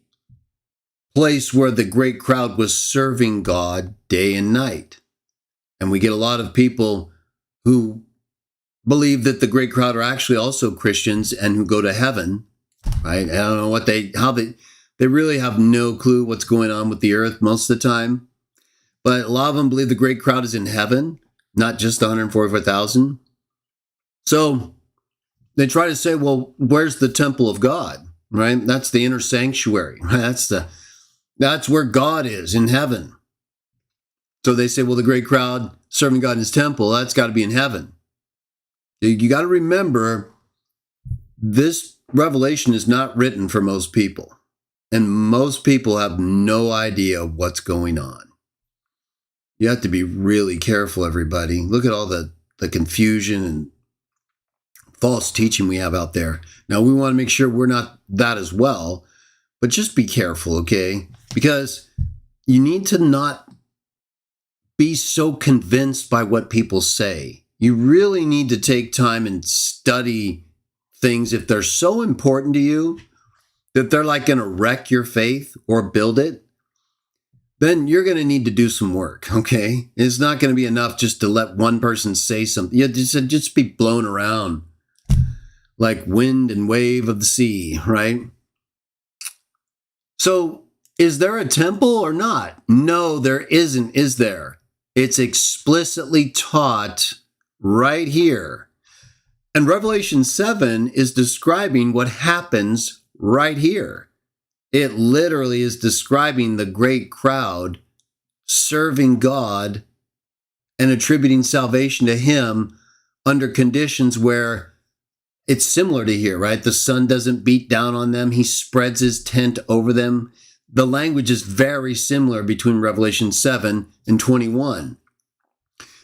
place where the great crowd was serving God day and night. And we get a lot of people who believe that the great crowd are actually also Christians and who go to heaven, right? I don't know how they really have no clue what's going on with the earth most of the time. But a lot of them believe the great crowd is in heaven, not just the 144,000. So they try to say, well, where's the temple of God, right? That's the inner sanctuary, right? That's where God is, in heaven. So they say, well, the great crowd serving God in his temple, that's got to be in heaven. You got to remember, this revelation is not written for most people. And most people have no idea what's going on. You have to be really careful, everybody. Look at all the confusion and false teaching we have out there. Now, we want to make sure we're not that as well, but just be careful, okay? Because you need to not be so convinced by what people say. You really need to take time and study things if they're so important to you that they're like going to wreck your faith or build it. Then you're going to need to do some work, okay? It's not going to be enough just to let one person say something. You just be blown around like wind and wave of the sea, right? So is there a temple or not? No, there isn't, is there? It's explicitly taught right here. And Revelation 7 is describing what happens right here. It literally is describing the great crowd serving God and attributing salvation to him under conditions where it's similar to here, right? The sun doesn't beat down on them. He spreads his tent over them. The language is very similar between Revelation 7 and 21.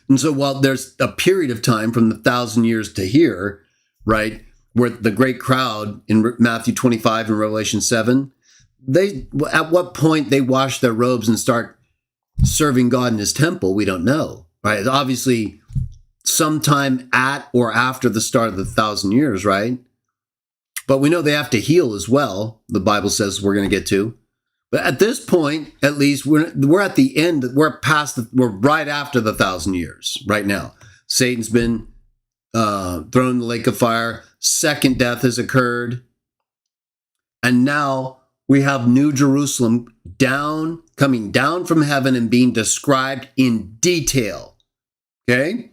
And so while there's a period of time from the 1,000 years to here, right, where the great crowd in Matthew 25 and Revelation 7, at what point they wash their robes and start serving God in his temple, we don't know, right? Obviously, sometime at or after the start of the 1,000 years, right? But we know they have to heal as well, the Bible says we're going to get to. But at this point, at least, we're at the end. We're right after the 1,000 years right now. Satan's been thrown in the lake of fire. Second death has occurred. And now we have New Jerusalem coming down from heaven and being described in detail. Okay?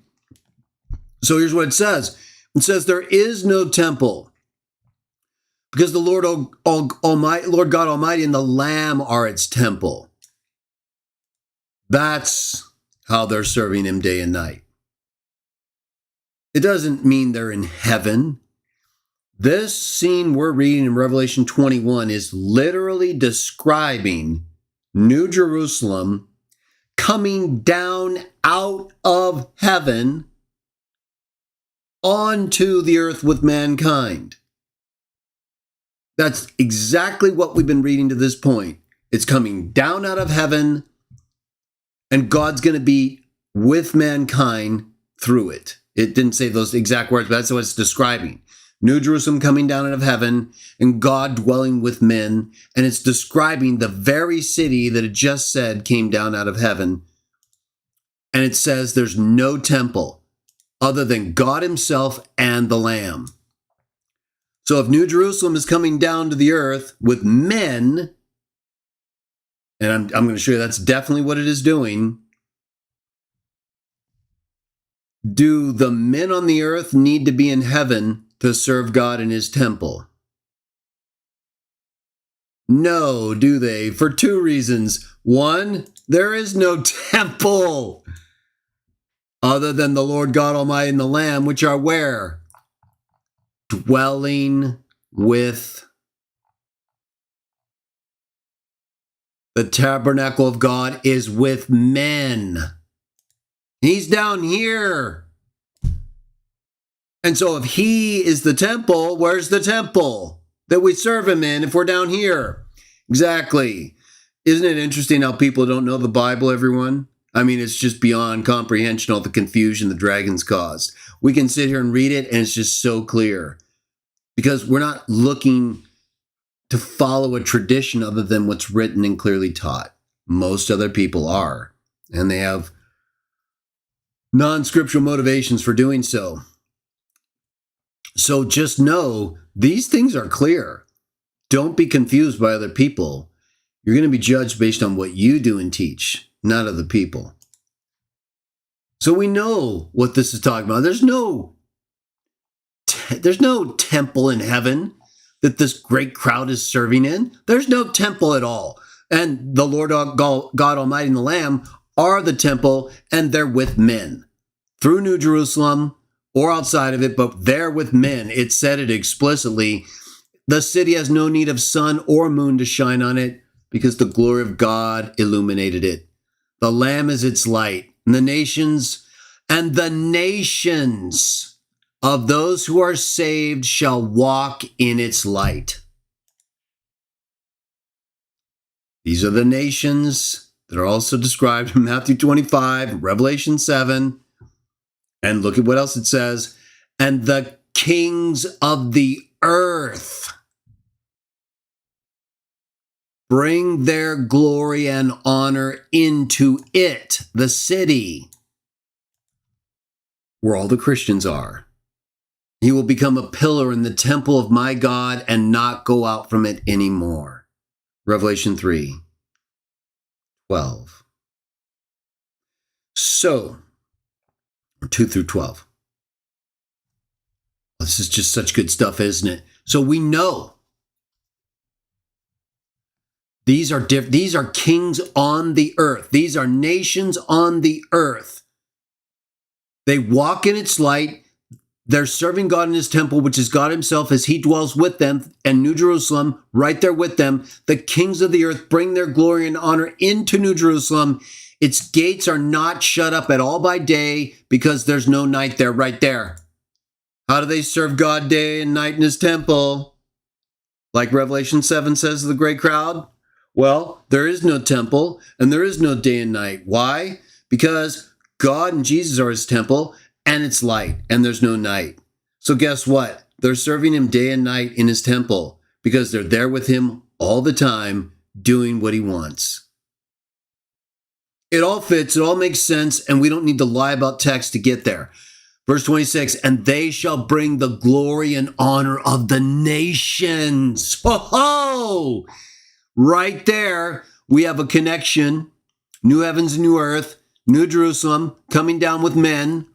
So here's what it says. It says, there is no temple, because the Lord God Almighty and the Lamb are its temple. That's how they're serving him day and night. It doesn't mean they're in heaven. This scene we're reading in Revelation 21 is literally describing New Jerusalem coming down out of heaven onto the earth with mankind. That's exactly what we've been reading to this point. It's coming down out of heaven, and God's going to be with mankind through it. It didn't say those exact words, but that's what it's describing. New Jerusalem coming down out of heaven and God dwelling with men. And it's describing the very city that it just said came down out of heaven. And it says there's no temple other than God himself and the Lamb. So if New Jerusalem is coming down to the earth with men, and I'm going to show you that's definitely what it is doing, do the men on the earth need to be in heaven to serve God in his temple? No, do they? For two reasons. One, there is no temple other than the Lord God Almighty and the Lamb, which are where? Dwelling with the tabernacle of God is with men. He's down here. And so if he is the temple, where's the temple that we serve him in if we're down here? Exactly. Isn't it interesting how people don't know the Bible, everyone? I mean, it's just beyond comprehension, all the confusion the dragons caused. We can sit here and read it, and it's just so clear. Because we're not looking to follow a tradition other than what's written and clearly taught. Most other people are. And they have non-scriptural motivations for doing so. So just know these things are clear. Don't be confused by other people. You're going to be judged based on what you do and teach, not other people. So we know what this is talking about. There's no temple in heaven that this great crowd is serving in. There's no temple at all. And the Lord God Almighty and the Lamb are the temple, and they're with men. Through New Jerusalem or outside of it, but they're with men. It said it explicitly. The city has no need of sun or moon to shine on it because the glory of God illuminated it. The Lamb is its light, and the nations of those who are saved shall walk in its light. These are the nations that are also described in Matthew 25, Revelation 7. And look at what else it says. And the kings of the earth bring their glory and honor into it, the city, where all the Christians are. He will become a pillar in the temple of my God and not go out from it anymore. Revelation 3:12. So, 2 through 12. This is just such good stuff, isn't it? So we know these are kings on the earth. These are nations on the earth. They walk in its light. They're serving God in his temple, which is God himself as he dwells with them, and New Jerusalem right there with them. The kings of the earth bring their glory and honor into New Jerusalem. Its gates are not shut up at all by day because there's no night there, right there. How do they serve God day and night in his temple? Like Revelation 7 says to the great crowd? Well, there is no temple and there is no day and night. Why? Because God and Jesus are his temple and it's light and there's no night. So guess what? They're serving him day and night in his temple because they're there with him all the time doing what he wants. It all fits, it all makes sense, and we don't need to lie about text to get there. Verse 26, and they shall bring the glory and honor of the nations. Ho-ho! Right there, we have a connection. New heavens and new earth, New Jerusalem coming down with men.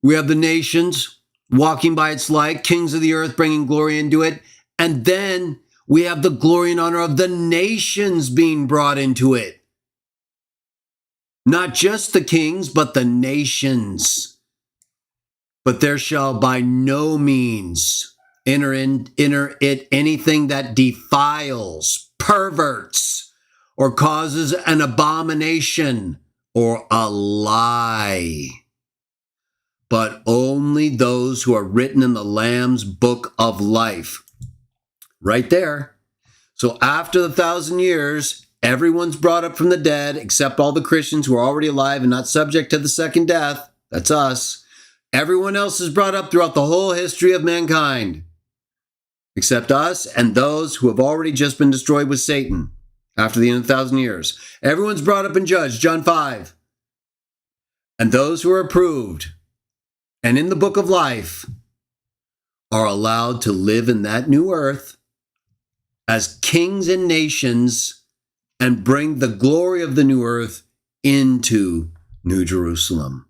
We have the nations walking by its light, kings of the earth bringing glory into it. And then we have the glory and honor of the nations being brought into it. Not just the kings, but the nations. But there shall by no means enter it anything that defiles, perverts, or causes an abomination or a lie, but only those who are written in the Lamb's book of life. Right there. So after the 1,000 years, everyone's brought up from the dead, except all the Christians who are already alive and not subject to the second death. That's us. Everyone else is brought up throughout the whole history of mankind, except us and those who have already just been destroyed with Satan after the end of 1,000 years. Everyone's brought up and judged, John 5. And those who are approved and in the book of life are allowed to live in that new earth as kings and nations and bring the glory of the new earth into New Jerusalem.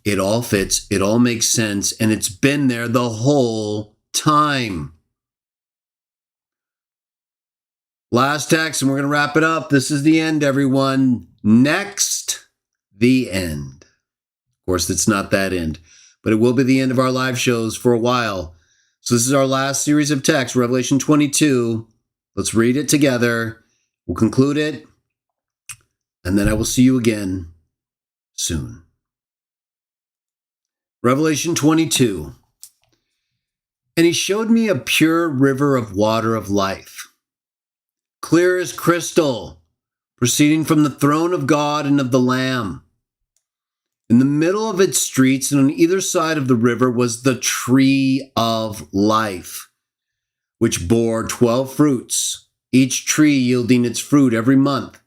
It all fits, it all makes sense, and it's been there the whole time. Last text, and we're going to wrap it up. This is the end, everyone. Next, the end. Of course, it's not that end, but it will be the end of our live shows for a while. So this is our last series of texts, Revelation 22. Let's read it together. We'll conclude it, and then I will see you again soon. Revelation 22. And he showed me a pure river of water of life, clear as crystal, proceeding from the throne of God and of the Lamb. In the middle of its streets and on either side of the river was the tree of life, which bore 12 fruits, each tree yielding its fruit every month.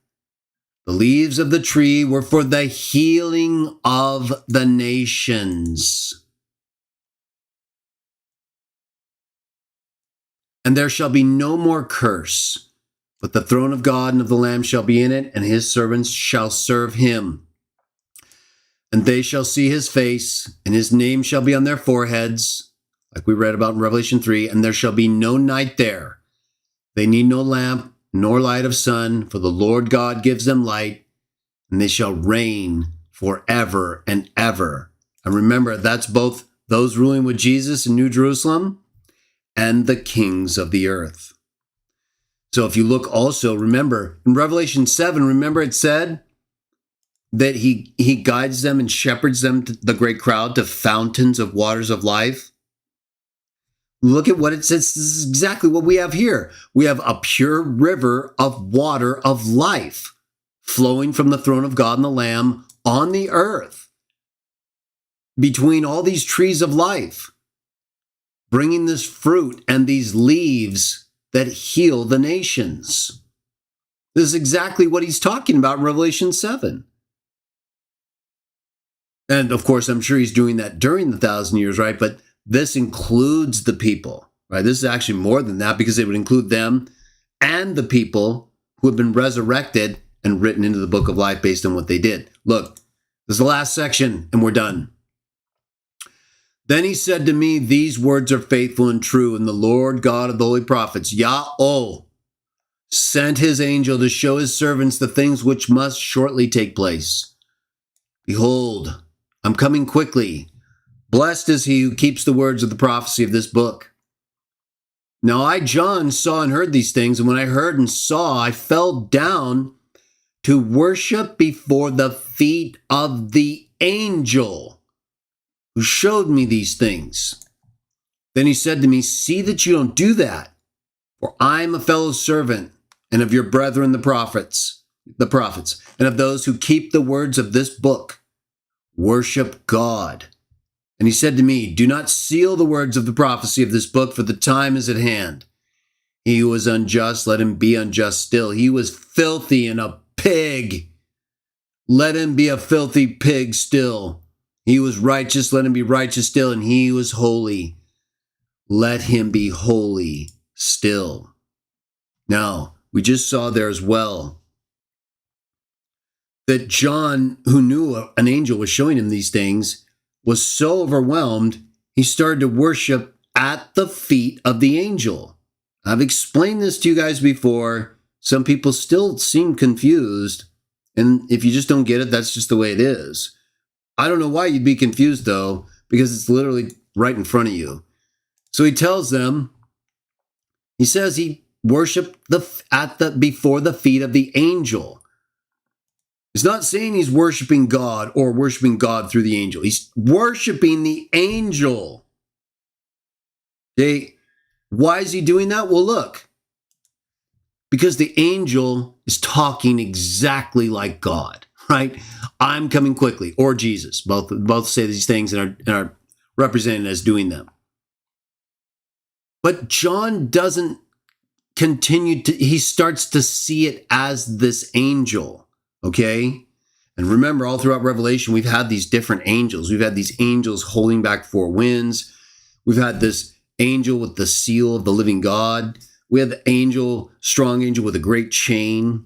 The leaves of the tree were for the healing of the nations. And there shall be no more curse, but the throne of God and of the Lamb shall be in it, and his servants shall serve him. And they shall see his face, and his name shall be on their foreheads, like we read about in Revelation 3, and there shall be no night there. They need no lamp nor light of sun, for the Lord God gives them light, and they shall reign forever and ever. And remember, that's both those ruling with Jesus in New Jerusalem and the kings of the earth. So if you look also, remember, in Revelation 7, remember it said that he guides them and shepherds them, the great crowd, to fountains of waters of life. Look at what it says. This is exactly what we have here. We have a pure river of water of life flowing from the throne of God and the Lamb on the earth, between all these trees of life, bringing this fruit and these leaves that heal the nations. This is exactly what he's talking about in Revelation 7. And of course, I'm sure he's doing that during the 1,000 years, right? But this includes the people, right? This is actually more than that, because it would include them and the people who have been resurrected and written into the book of life based on what they did. Look, this is the last section and we're done. Then he said to me, these words are faithful and true, and the Lord God of the holy prophets, Yah-oh, sent his angel to show his servants the things which must shortly take place. Behold, I'm coming quickly. Blessed is he who keeps the words of the prophecy of this book. Now I, John, saw and heard these things, and when I heard and saw, I fell down to worship before the feet of the angel who showed me these things. Then he said to me, see that you don't do that, for I am a fellow servant, and of your brethren the prophets, and of those who keep the words of this book. Worship God. And he said to me, do not seal the words of the prophecy of this book, for the time is at hand. He who was unjust, let him be unjust still. He was filthy and a pig. Let him be a filthy pig still. He was righteous, let him be righteous still. And he was holy, let him be holy still. Now, we just saw there as well that John, who knew an angel was showing him these things, was so overwhelmed, he started to worship at the feet of the angel. I've explained this to you guys before. Some people still seem confused. And if you just don't get it, that's just the way it is. I don't know why you'd be confused, though, because it's literally right in front of you. So he tells them, he says he worshiped before the feet of the angel. He's not saying he's worshiping God or worshiping God through the angel. He's worshiping the angel. Okay, why is he doing that? Well, look, because the angel is talking exactly like God, right? I'm coming quickly, or Jesus. Both say these things and are represented as doing them. But John doesn't continue to, he starts to see it as this angel. Okay? And remember, all throughout Revelation, we've had these different angels. We've had these angels holding back four winds. We've had this angel with the seal of the living God. We had the angel, strong angel with a great chain.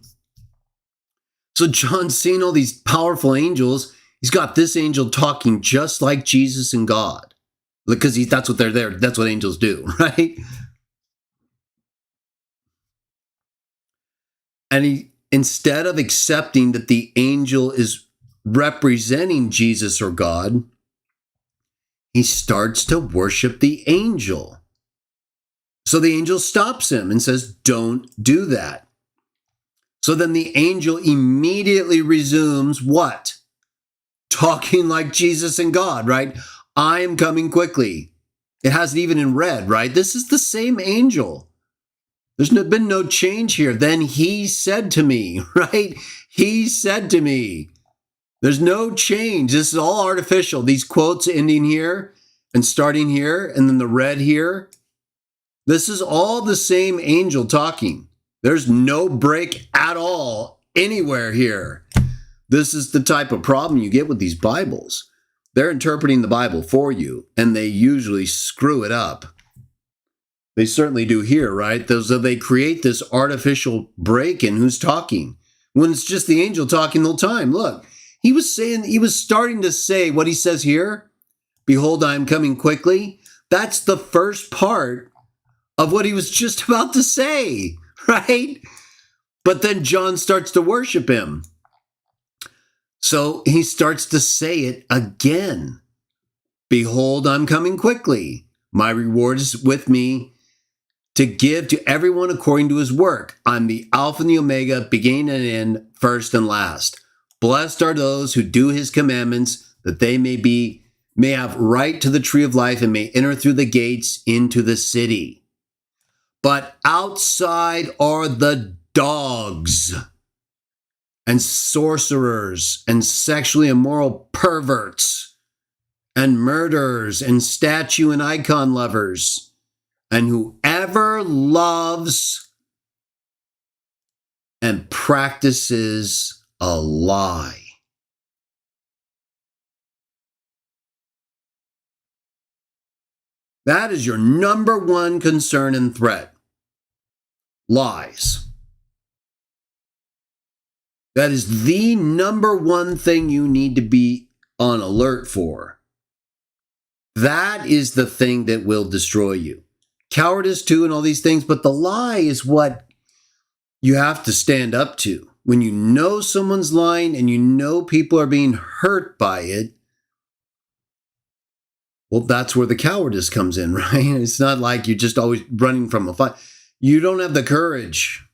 So John's seeing all these powerful angels. He's got this angel talking just like Jesus and God. Because that's what they're there. That's what angels do, right? And instead of accepting that the angel is representing Jesus or God, he starts to worship the angel. So the angel stops him and says, don't do that. So then the angel immediately resumes what? Talking like Jesus and God, right? I am coming quickly. It has it even in red, right? This is the same angel. There's been no change here. Then he said to me, right? He said to me. There's no change. This is all artificial. These quotes ending here and starting here and then the red here. This is all the same angel talking. There's no break at all anywhere here. This is the type of problem you get with these Bibles. They're interpreting the Bible for you, and they usually screw it up. They certainly do here, right? So they create this artificial break in who's talking when it's just the angel talking the whole time. Look, he was starting to say what he says here. Behold, I am coming quickly. That's the first part of what he was just about to say, right? But then John starts to worship him. So he starts to say it again. Behold, I'm coming quickly. My reward is with me to give to everyone according to his work. I'm the Alpha and the Omega, beginning and end, first and last. Blessed are those who do his commandments, that they may have right to the tree of life and may enter through the gates into the city. But outside are the dogs and sorcerers and sexually immoral perverts and murderers and statue and icon lovers, and whoever loves and practices a lie. That is your number one concern and threat. Lies. That is the number one thing you need to be on alert for. That is the thing that will destroy you. Cowardice too and all these things, but the lie is what you have to stand up to. When you know someone's lying and you know people are being hurt by it, well, that's where the cowardice comes in, right? It's not like you're just always running from a fight. You don't have the courage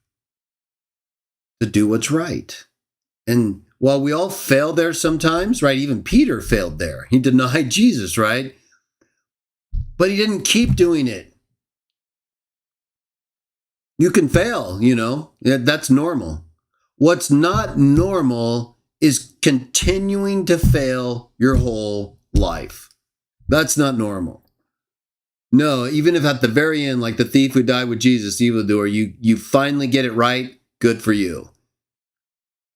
to do what's right. And while we all fail there sometimes, right? Even Peter failed there. He denied Jesus, right? But he didn't keep doing it. You can fail, that's normal. What's not normal is continuing to fail your whole life. That's not normal. No, even if at the very end, like the thief who died with Jesus, the evildoer, you finally get it right, good for you.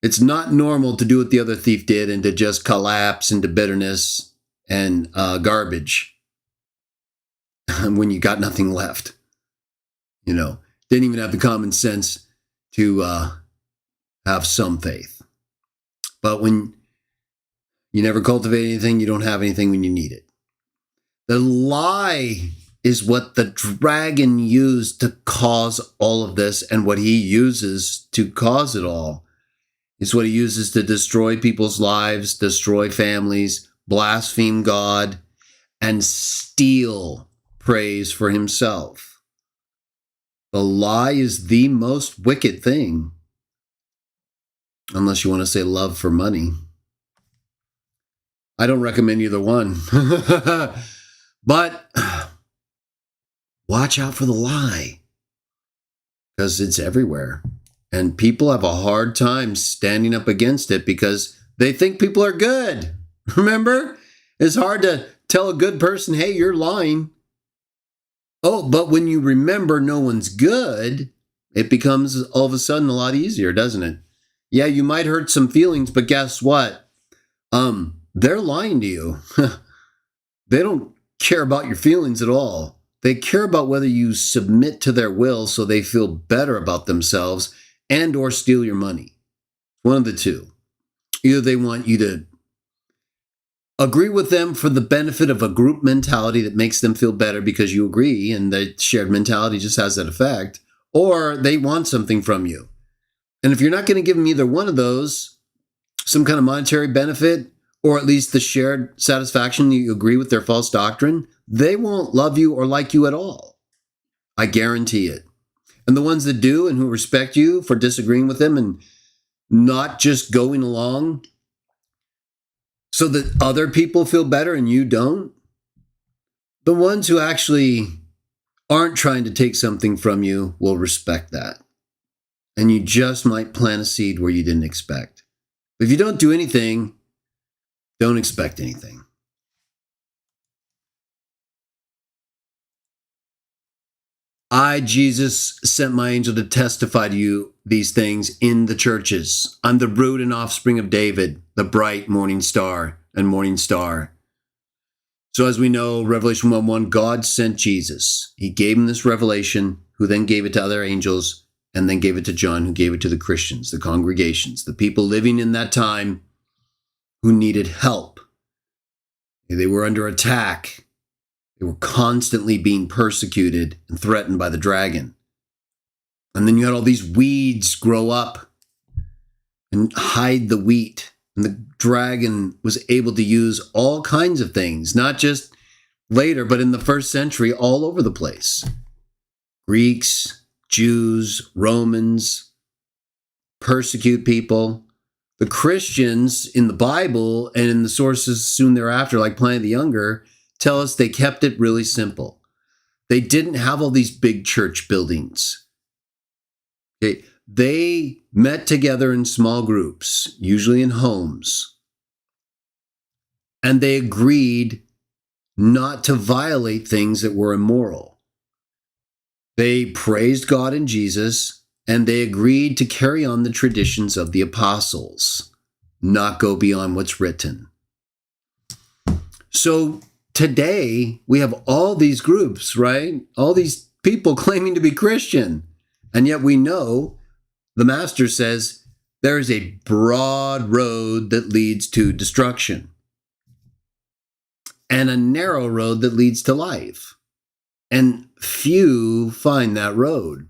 It's not normal to do what the other thief did and to just collapse into bitterness and garbage when you got nothing left. Didn't even have the common sense to have some faith. But when you never cultivate anything, you don't have anything when you need it. The lie is what the dragon used to cause all of this, and what he uses to cause it all is what he uses to destroy people's lives, destroy families, blaspheme God, and steal praise for himself. The lie is the most wicked thing, unless you want to say love for money. I don't recommend either one. But watch out for the lie, because it's everywhere. And people have a hard time standing up against it because they think people are good. Remember? It's hard to tell a good person, hey, you're lying. Oh, but when you remember no one's good, it becomes all of a sudden a lot easier, doesn't it? Yeah, you might hurt some feelings, but guess what? They're lying to you. They don't care about your feelings at all. They care about whether you submit to their will so they feel better about themselves and or steal your money. One of the two. Either they want you to agree with them for the benefit of a group mentality that makes them feel better because you agree and the shared mentality just has that effect, or they want something from you. And if you're not going to give them either one of those, some kind of monetary benefit, or at least the shared satisfaction that you agree with their false doctrine, they won't love you or like you at all. I guarantee it. And the ones that do and who respect you for disagreeing with them and not just going along so that other people feel better and you don't, the ones who actually aren't trying to take something from you will respect that. And you just might plant a seed where you didn't expect. If you don't do anything, don't expect anything. I, Jesus, sent my angel to testify to you these things in the churches. I'm the root and offspring of David, the bright morning star and morning star. So as we know, Revelation 1:1, God sent Jesus. He gave him this revelation, who then gave it to other angels, and then gave it to John, who gave it to the Christians, the congregations, the people living in that time who needed help. They were under attack. They were constantly being persecuted and threatened by the dragon. And then you had all these weeds grow up and hide the wheat. And the dragon was able to use all kinds of things, not just later, but in the first century, all over the place. Greeks, Jews, Romans, persecute people. The Christians in the Bible and in the sources soon thereafter, like Pliny the Younger, tell us they kept it really simple. They didn't have all these big church buildings. Okay. They met together in small groups, usually in homes, and they agreed not to violate things that were immoral. They praised God and Jesus, and they agreed to carry on the traditions of the apostles, not go beyond what's written. So today, we have all these groups, right? All these people claiming to be Christian, and yet we know the Master says there is a broad road that leads to destruction and a narrow road that leads to life. And few find that road.